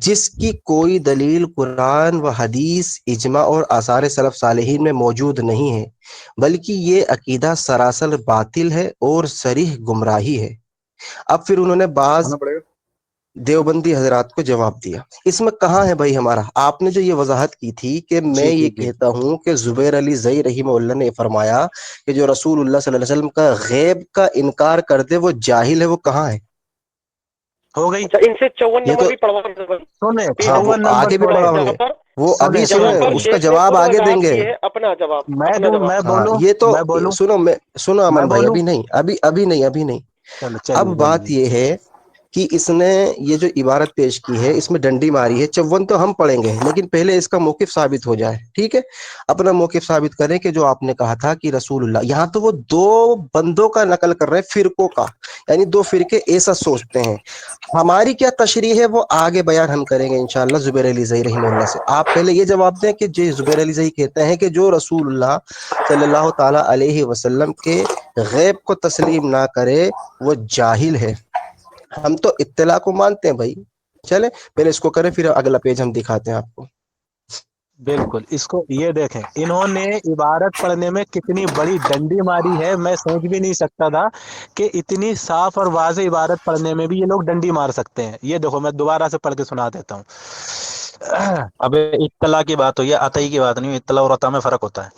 جس کی کوئی دلیل قرآن و حدیث اجماع اور آثار سلف صالحین میں موجود نہیں ہے، بلکہ یہ عقیدہ سراسر باطل ہے اور صریح گمراہی ہے۔ اب پھر انہوں نے بعض دیوبندی حضرات کو جواب دیا۔ اس میں کہاں ہے بھائی ہمارا؟ آپ نے جو یہ وضاحت کی تھی کہ میں یہ کہتا ہوں کہ زبیر علی زئی رحمہ اللہ نے فرمایا کہ جو رسول اللہ صلی اللہ علیہ وسلم کا غیب کا انکار کر دے وہ جاہل ہے، وہ کہاں ہے؟ ہو گئی۔ اچھا ان سے 54 یہ نمبر تو بھی پڑھوا سنیں ہاں، وہ 54 نمبر آگے بھی چھوڑیں، پڑھاؤں جہاں گے، پر وہ ابھی سنیں سنیں، پر اس کا شیخ نے جواب خود آگے دیں وضاحت گے۔ کی ہے، اپنا جواب میں اپنا دوں، جواب میں ہاں بولوں، یہ تو میں بولوں، سنو میں امن بھائی، بولوں۔ ابھی نہیں، ابھی نہیں۔ چلو اب چلیے بات بولیے۔ یہ ہے کہ اس نے یہ جو عبارت پیش کی ہے اس میں ڈنڈی ماری ہے، 54 تو ہم پڑھیں گے لیکن پہلے اس کا موقف ثابت ہو جائے، ٹھیک ہے؟ اپنا موقف ثابت کریں کہ جو آپ نے کہا تھا کہ رسول اللہ، یہاں تو وہ دو بندوں کا نقل کر رہے ہیں، فرقوں کا، یعنی دو فرقے ایسا سوچتے ہیں۔ ہماری کیا تشریح ہے وہ آگے بیان ہم کریں گے انشاءاللہ زبیر علی زئی رحمہ اللہ سے۔ آپ پہلے یہ جواب دیں کہ جو زبیر علی زئی کہتے ہیں کہ جو رسول اللہ صلی اللہ تعالی علیہ وسلم کے غیب کو تسلیم نہ کرے وہ جاہل ہے۔ ہم تو اطلاع کو مانتے ہیں بھائی، چلیں پہلے اس کو کریں پھر اگلا پیج ہم دکھاتے ہیں آپ کو۔ بالکل، اس کو یہ دیکھیں، انہوں نے عبارت پڑھنے میں کتنی بڑی ڈنڈی ماری ہے، میں سوچ بھی نہیں سکتا تھا کہ اتنی صاف اور واضح عبارت پڑھنے میں بھی یہ لوگ ڈنڈی مار سکتے ہیں۔ یہ دیکھو میں دوبارہ سے پڑھ کے سنا دیتا ہوں۔ اب اطلاع کی بات ہوئی ہے، عطائی کی بات نہیں ہوئی، اطلاع اور عطا میں فرق ہوتا ہے۔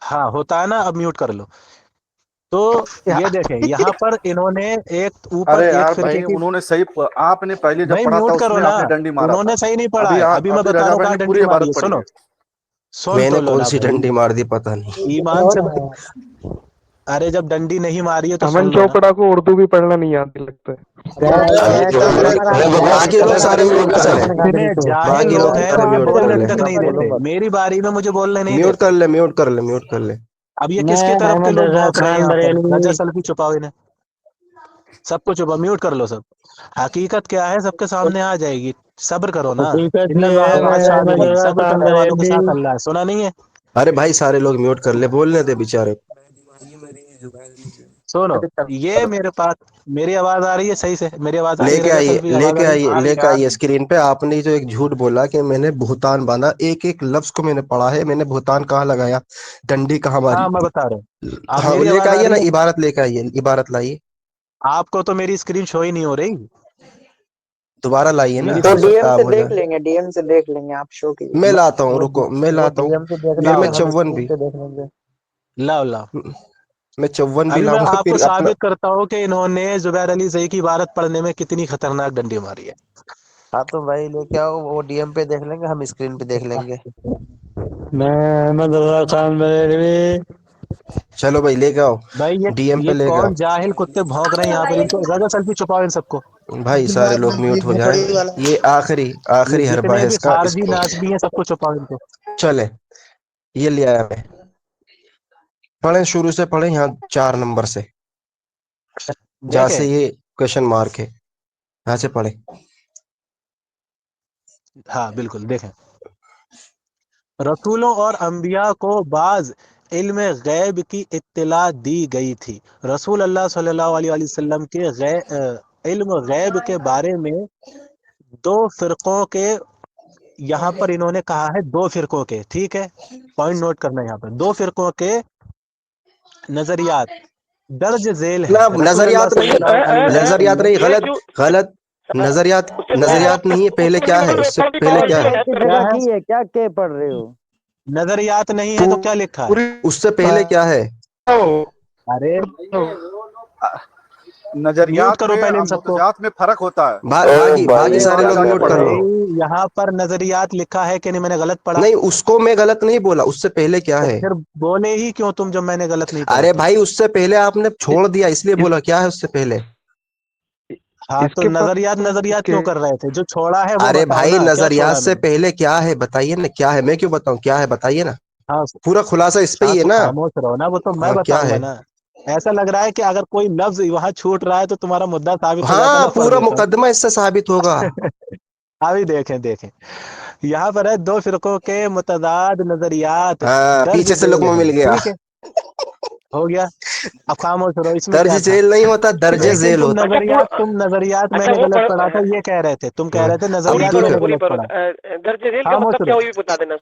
ہاں ہوتا ہے نا، اب میوٹ کر لو۔ تو یہ دیکھیں یہاں پر انہوں نے ایک اوپر ارے ایک یار فرقے بھائی کی، انہوں نے صحیح آپ نے پہلے جب بھائی پڑھا تھا میوٹ اس کرو میں نا، آپ نے ڈنڈی مارا انہوں تھا، نے صحیح نہیں پڑھا ابھی ہے، ابھی میں ابھی بتا رضا رہا ہوں بھائی کہاں نے ڈنڈی پوری ماری ہے، عبارت پڑھی سنو ہے۔ سن میں تو نے لو کون نا سی بھائی، ڈنڈی مار دی پتہ نہیں۔ ایمان سے، ارے جب ڈنڈی نہیں ماری ہے تو امن سن لو نا۔ چوپڑا کو اردو بھی پڑھنا نہیں آتی لگتا باقی لوگ سارے میوٹ کر لیں، اتنے جاہل باقی لوگ لوگ ہیں سارے وہاں میوٹ کر بولنے لیں، تک نہیں دیتے، میری باری میں مجھے بولنے نہیں میوٹ دیتے۔ کر لیں، میوٹ کر لیں، میوٹ کر لیں۔ اب یہ میں کس کی طرف کے احمد لوگ رضا بھونک رہے ہیں خان یہاں پر؟ بریلوی۔ رجا سلفی چھپاؤ انہیں، سب کو چھپا، میوٹ کر لو سب۔ حقیقت کیا ہے سب کے سامنے آ جائے گی، صبر کرو نا، حقیقت اتنے یہ ہے میں بادشاہ احمد نہیں، رضا صبر خان کرنے والوں کے بریلوی۔ ساتھ اللہ ہے، سنا نہیں ہے؟ ارے بھائی سارے لوگ میوٹ کر لیں، بولنے دے بیچارے۔ سنو، یہ میرے پاس میری آواز آ رہی ہے صحیح سے؟ میری آواز آ رہی لے ہے کے رجا آئیے، سلفی، لے آواز کے آ رہی آئیے، لے کے آئیے اسکرین پہ۔ آپ نے جو ایک جھوٹ بولا کہ میں نے بہتان باندھا، ایک ایک لفظ کو میں نے پڑھا ہے، میں نے بہتان کہاں لگایا، ڈنڈی کہاں ہے؟ ماری؟ ہاں میں بتا رہا ہوں، اب ہاں میری لے کے آواز آ آئیے نا، رہی ہے؟ عبارت لے کے آئیے، عبارت لائیے، آپ کو تو میری اسکرین شو ہی نہیں ہو رہی، دوبارہ لائیے نا، میری تو ڈی ایم کام سے ہو دیکھ جائے۔ لیں گے، ڈی ایم سے دیکھ لیں گے، آپ شو کیجیے۔ میں لاتا ہوں، رکو میں وہ لاتا ڈی ہوں، ایم سے دیکھ پھر لیں لاؤ میں گے، ہم 54 اسکرین بھی، پہ دیکھ لیں گے۔ لاؤ لاؤ۔ میں 54 بھی ابھی میں لاؤں گا آپ کو پھر اپنا۔ ثابت کرتا ہوں کہ انہوں نے زبیر علی زئی کی عبارت پڑھنے میں کتنی خطرناک ڈنڈی ماری ہے۔ ہاں تو بھائی لے کے آؤ، وہ ڈی ایم پہ دیکھ لیں گے، ہم اسکرین پہ دیکھ لیں گے۔ میں احمد رضا خان بریلوی۔ چلو بھائی لے کے آؤ، بھائی ڈی ایم پہ یہ لے کے آؤ۔ کون جاہل کتے بھونک رہے ہیں یہاں پر؟ ان کو رجا سلفی چھپاؤ ان سب کو، بھائی سارے لوگ میوٹ ہو جائیں، یہ آخری یہ آخری حربہ جتنے ہے بھی اس کا، اس خارجی کو ناسبی ہیں سب کو چھپاؤ ان کو۔ چلیں یہ لے آیا میں، پڑھیں شروع سے پڑھیں، یہاں 4 نمبر سے، جہاں دیکھیں، سے یہ کوشچن مارک ہے، یہاں سے پڑھیں۔ ہاں بالکل دیکھیں، رسولوں اور انبیاء کو بعض علم غیب کی اطلاع دی گئی تھی۔ رسول اللہ صلی اللہ علیہ وسلم کے علم غیب کے بارے میں دو فرقوں کے، یہاں پر انہوں نے کہا ہے دو فرقوں کے، ٹھیک ہے، پوائنٹ نوٹ کرنا ہے یہاں پر، دو فرقوں کے نظریات درج ذیل ہیں۔ نا رسول اللہ نظریات صلی نہیں، اللہ علیہ نظریات وسلم، نہیں، یہ غلط کیوں غلط، نظریات اس سے نظریات نہیں ہے، پہلے اردو کیا ہے، نمبر میں اس سے پڑھ بھی پہلے پاؤ کیا ہے؟ ہے کیا ہے؟ کیا کہ پڑھ رہے ہو؟ نظریات نہیں ہے تو کیا لکھا ہے؟ پوری اس سے پہلے کیا ہے؟ ارے میوٹ نظریات کرو میں پہلے ان اور سب کو۔ مرتجات میں فرق ہوتا ہے۔ باقی سارے آگے لوگ جا کے میوٹ پڑھ کر رہا لو۔ ہوں۔ یہاں پر نظریات لکھا ہے کہ نہیں؟ میں نے غلط پڑھا؟ نہیں اس کو میں غلط نہیں بولا، اس سے پہلے کیا تو ہے؟ پھر بولے ہی کیوں تم جب میں نے غلط نہیں پڑھا ارے تو؟ بھائی اس سے پہلے آپ نے چھوڑ دیا اس لیے بولا، کیا ہے اس سے پہلے؟ ہاں اس تو کے نظریات پاس نظریات کیوں کر رہے تھے؟ جو چھوڑا ہے وہ ارے بتاؤ بھائی نا، کیا نظریات چھوڑا میں سے نے؟ پہلے کیا ہے بتائیے نا، کیا ہے؟ میں کیوں بتاؤں کیا ہے، بتائیے نا، ہاں پورا خلاصہ اس پہ ہاں ہی ہے تو نا۔ خاموش رہو نا، وہ تو میں ہاں کیا بتاؤں گا ہے؟ نا۔ ایسا لگ رہا ہے کہ اگر کوئی لفظ وہاں چھوٹ رہا ہے تو تمہارا مدعا ثابت ہو جاتا ہے ہاں نا، پڑھ پورا دیتا ہوں۔ مقدمہ اس سے ثابت ہوگا۔ ابھی دیکھیں دیکھیں، یہاں پر ہے دو فرقوں کے متضاد نظریات ہاں درج پیچھے سے ذیل لقمہ ہیں، مل گیا۔ ٹھیک ہے، ہو گیا، اب خاموش رہو، اس میں درج کیا تھا؟ ذیل نہیں ہوتا، درج لیکن ذیل ہوتا۔ تم نظریات میں اچھا نے وہ غلط پڑھا تھا یہ کہہ رہے تھے، تم کہہ رہے تھے پوری نظریات میں پڑھو، نے پوری غلط پڑھو، پڑھا۔ درج ذیل کا خاموش مطلب کیا رہو، ہوئی بتا دینا۔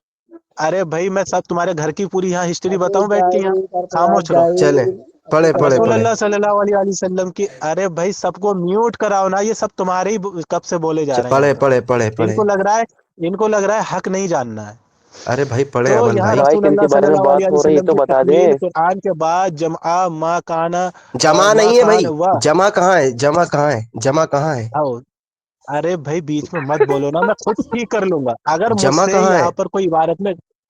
ارے بھائی میں سب تمہارے گھر کی پوری یہاں ہسٹری بتاؤں بیٹھ کے یہاں؟ خاموش رہو۔ چلیں پڑھے پڑھے رسول پڑھے۔ اللہ صلی اللہ علیہ وسلم کی، ارے بھائی سب کو میوٹ کراؤ نا، یہ سب تمہارے ہی کب سے بولے جا رہے ہیں یہاں پڑھے پر۔ پڑھے پڑھے ان پڑھے۔ کو لگ رہا ہے حق نہیں جاننا ہے۔ ارے بھائی پڑھے تو امن یہاں بھائی۔ رسول اللہ صلی اللہ علیہ وسلم کی تحمیل قرآن کے بعد جمع ما کانا جمع ما نہیں ہے کان بھائی، و جمع کہاں ہے، جمع کہاں ہے، جمع کہاں ہے، او، ارے بھائی بیچ میں مت بولو نا، میں خود ٹھیک کر لوں گا۔ اگر مجھ جمع سے کہاں ہے؟ یہاں پر کوئی عبارت میں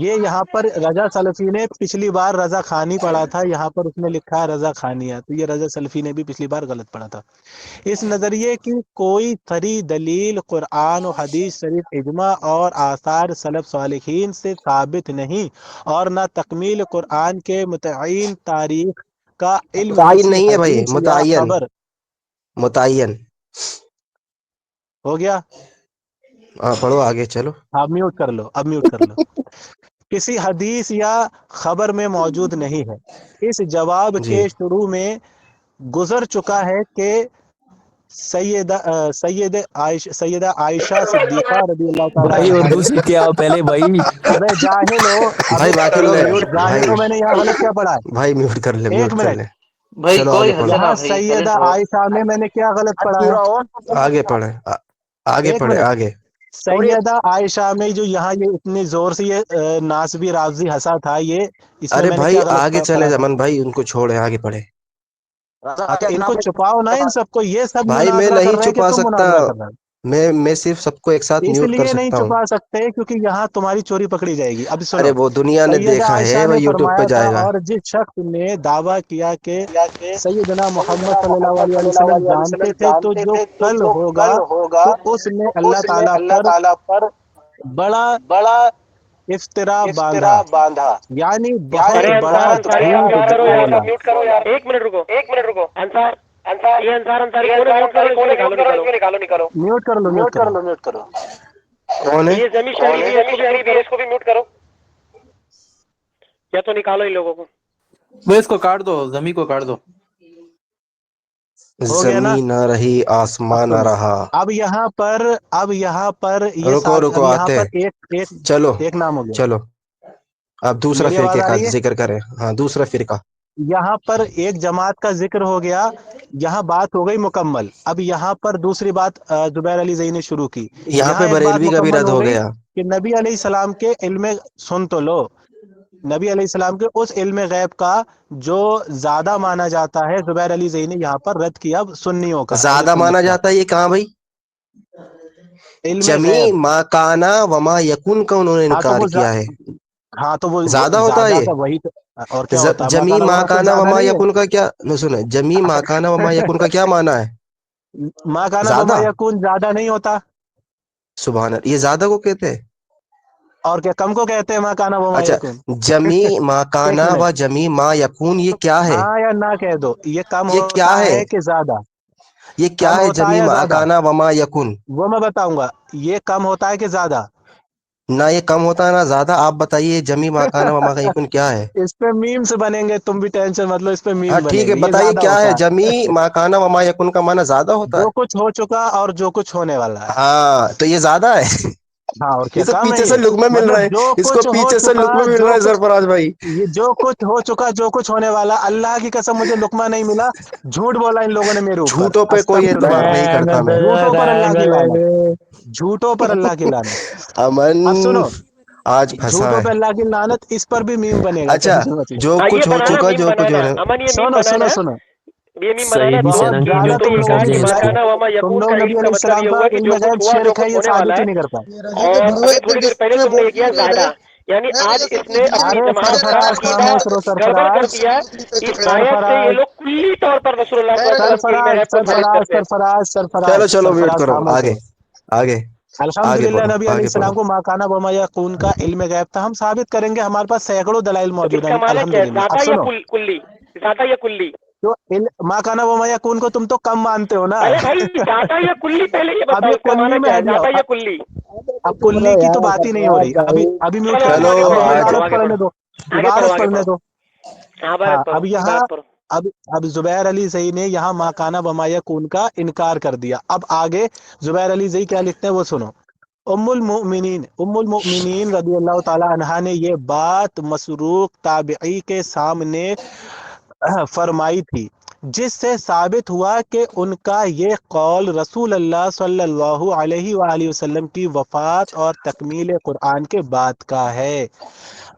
یہ یہاں پر رضا سلفی نے پچھلی بار رضا خانی پڑھا تھا، یہاں پر اس نے لکھا ہے رضا خانیہ، تو یہ رضا سلفی نے بھی پچھلی بار غلط پڑھا تھا۔ اس نظریے کی کوئی صریح دلیل قرآن و حدیث شریف، اجماع اور آثار سلف صالحین سے ثابت نہیں، اور نہ تکمیل قرآن کے متعین تاریخ کا علم متعین کسی نہیں ہے بھائی، حدیث یا متعین، خبر۔ متعین۔ ہو گیا؟ ہاں پڑھو آگے چلو۔ اب میوٹ کر لو، اب میوٹ کر لو۔ کسی حدیث یا خبر میں موجود نہیں ہے۔ اس جواب جی کے شروع میں گزر چکا ہے کہ سیدہ عائشہ صدیقہ رضی اللہ تعالی بھائی عنہا اردو نے، سیکھ کے آؤ پہلے بھائی۔ ابے جاہل ہو، ابے بھائی باقی چلو لوگ میوٹ، جاہل بھائی ہو، میں نے یہاں غلط کیا پڑھا بھائی میوٹ کر لے، ہے؟ ایک میوٹ کر منٹ، لے۔ بھائی چلو آگے کوئی پڑھو، حسن یہاں بھائی سیدہ سائلنٹ رہو۔ عائشہ میں نے کیا غلط پڑھا ہے؟ آگے پڑھے، آگے ایک پڑھے منٹ، آگے۔ سیدہ عائشہ میں جو یہاں یہ اتنی زور سے یہ ناسبی رافضی ہنسا تھا، یہ اس میں ارے میں نے بھائی کیا غلط آگے چلے پڑھا تھا؟ زمن بھائی، ان کو چھوڑے آگے پڑھے۔ ہاں تو ان کو چھپاؤ نا، ان سب کو، یہ سب بھائی میں مناظرہ کر نہیں رہے ہیں کہ چھپا تم سکتا، مناظرہ کر رہے ہو؟ میں صرف سب کو ایک ساتھ اس میوٹ کر لیے نہیں سکتا ہوں۔ چھپا سکتے کیونکہ یہاں تمہاری چوری پکڑی جائے گی۔ اب ارے سنو، وہ دنیا نے سیدہ دیکھا ہے، عائشہ وہ نے یوٹیوب پہ فرمایا تھا، جائے گا۔ اور جس شخص نے دعویٰ کیا کہ سیدنا محمد صلی اللہ علیہ وسلم جانتے تھے تو جو کل ہوگا، تو اس نے اللہ تعالیٰ پر بڑا افترا باندھا، یعنی بہت ارے بڑا انصار انصاری آپ جھوٹ میوٹ کرو یار، بولا۔ ایک منٹ رکو، انصار یہ انصار انصاری کون ہے؟ میوٹ کرو، اس کو نکالو۔ میوٹ کر لو، میوٹ کر لو۔ کون ہے؟ یہ زمین شریف ہے، اس کو بھی میوٹ کرو، یا تو نکالو ان لوگوں کو۔ وہ اس کو کاٹ دو، زمین کو کاٹ دو۔ ہو گیا نا؟ زمین نہ رہی اب آسمان نہ سنو، رہا۔ اب یہاں پر یہ رکو اب رکو یہاں آتے پر ہیں، ایک ایک چلو ایک نام ہو گیا۔ چلو۔ اب دوسرا میری آواز فرقے آ کا رہی ہے؟ ذکر کریں، ہاں دوسرا فرقہ۔ یہاں پر ایک جماعت کا ذکر ہو گیا، یہاں بات ہو گئی مکمل۔ اب یہاں پر دوسری بات زبیر علی زئی نے شروع کی۔ یہاں یہاں پہ ایک بات بریلوی کا بھی مکمل رد ہو ہو گئی گیا۔ کہ نبی علیہ السلام کے علم، سن تو لو، نبی علیہ السلام کے اس علم غیب کا جو زیادہ مانا جاتا ہے، زبیر علی زئی نے یہاں پر رد کیا سنیوں کا، اہل زیادہ مانا سنت کا جاتا ہے، یہ کہاں بھائی؟ علم جمی غیب۔ ما کانا وما یکون کا انہوں نے ہاں تو انکار وہ کیا ہے۔ ہاں تو وہ زیادہ ہوتا ہے زیادہ یہ؟ کا وہی اور کیا ہوتا ہے؟ جمی مکانا ما وما کچھ کانا زیادہ وما نہیں یکون کا کیا، نہ سنیں، جمی ما کانا وما یکون کا کیا مانا ہے؟ ہے، مکانا وما زیادہ، یکون زیادہ نہیں ہوتا، سبحان اللہ، یہ زیادہ کو کہتے ہیں؟ اور کیا کم کو کہتے ہیں مکانا وما اچھا، یکون؟ جمی ما ایک کانا منٹ، و جمی ما یکون یہ کیا ہے؟ ہاں یا نہ کہہ دو، یہ کم یہ کیا ہوتا ہے؟ ہے کہ زیادہ؟ یہ کیا کم ہے ہوتا ہے جمی یا ما زیادہ؟ کانا وما یکون؟ وہ میں بتاؤں گا، یہ کم ہوتا ہے کہ زیادہ؟ نہ یہ کم ہوتا ہے نہ زیادہ، آپ بتائیے جمی ما کانا وما یکون کیا ہے؟ اس پہ میمز بنیں گے، تم بھی ٹینشن مت لو، اس پہ ہاں میمز ٹھیک بنیں ہے، گے، یہ بتائیے زیادہ کیا ہے ہوتا جمی ہے ما کانا وما یکون کا معنی زیادہ ہوتا جو ہے؟ کچھ ہو چکا اور جو کچھ ہونے والا ہے۔ ہاں تو یہ زیادہ ہے؟ ہاں اور یہ کیا تو کام ہے پیچھے سے یہ، لقمے مل رہے مطلب جو ہیں، اس کو کچھ ہو پیچھے سے چکا، لقمے مل رہے جو ہیں کچھ، سرفراز بھائی۔ یہ جو کچھ ہو چکا، جو کچھ ہونے والا، اللہ کی قسم مجھے لقمہ نہیں ملا، جھوٹ بولا ان لوگوں نے میرے اوپر، جھوٹوں پہ کوئی استغفر اعتبار اللہ، نہیں کرتا میں۔ جھوٹوں پر اللہ کی لعنت، جھوٹوں پر اللہ کی لعنت۔ امن اب سنو، آج پھنسا جھوٹوں ہے۔ پہ اللہ کی لعنت، اس پر بھی میم بنے گا، اچھا، ٹینشن مت لو۔ جو یہ کچھ ہو بنانا چکا، میم جو کچھ ہو بنانا، رہا امن یہ میم سنو بنانا، سنو سنو، یہ میم صحیح بنانا بھی جو بہت سرنگ کی جو زیادہ میوٹ تم تم نے کر لوگوں کہا کو دیا کہ اس کو۔ مکانا وما تم یکون لوگ کا نبی اس کا علیہ مطلب السلام یہ کا ہوا کہ علم جو غیب کچھ ہوا چھیڑ جو کھائے، کچھ یہ ہونے والا ثابت ہے۔ ہی نہیں کرتا۔ اور ابھی تھوڑی دیر پہلے تم نے کیا زیادہ، یعنی آج اس نے اپنی ارے جماعت کا سرفراز عقیدہ خاموش رو، گڑبڑ کر سرفراز دیا۔ اس آیت سے یہ سرفراز لوگ کلی طور پر رسول اللہ صلی اللہ علیہ وسلم کے علم سرفراز غیب کو ثابت سرفراز کرتے ہیں۔ سرفراز چلو سرفراز چلو میوٹ سرفراز کرو، خاموش آگے ہو۔ آگے آگے الحمدللہ پڑھو، نبی علیہ آگے پڑھو۔ السلام کو مکانا وما یکون کا علم غیب تھا، ہم ثابت کریں گے، ہمارے پاس سینکڑوں دلائل تو موجود اس ہیں کا معنی کیا ہے، الحمدللہ۔ اب ذاتا یا سنو، کلی؟ ذاتا یا کلی؟ جو مکانا وما یکون کو تم تو کم مانتے ہو نا۔ ارے بھائی ذاتا یا کلی پہلے یہ اب بتاؤ، یہ اس کا کلی معنی میں کیا آ ہے، جاؤ، ذاتا یا کلی؟ اب کلی کی تو بات ہی نہیں ہو رہی، ابھی میوٹ چلو کر اب لو، چلو آگے اب پڑھو، مجھے آگے آج پڑھو، عبارت آگے پڑھنے پڑھو، دو، آگے پڑھو، عبارت آگے پڑھنے پڑھو، دو۔ عبارت ہاں پڑھو، اب یہاں، عبارت پڑھو۔ اب زبیر علی زئی نے یہاں مکانا وما یکون کا انکار کر دیا۔ اب آگے زبیر علی زئی کیا لکھتے ہیں وہ سنو۔ ام المؤمنین رضی اللہ تعالی عنہا نے یہ بات مسروق تابعی کے سامنے فرمائی تھی، جس سے ثابت ہوا کہ ان کا یہ قول رسول اللہ صلی اللہ علیہ وآلہ وسلم کی وفات اور تکمیل قرآن کے بعد کا ہے۔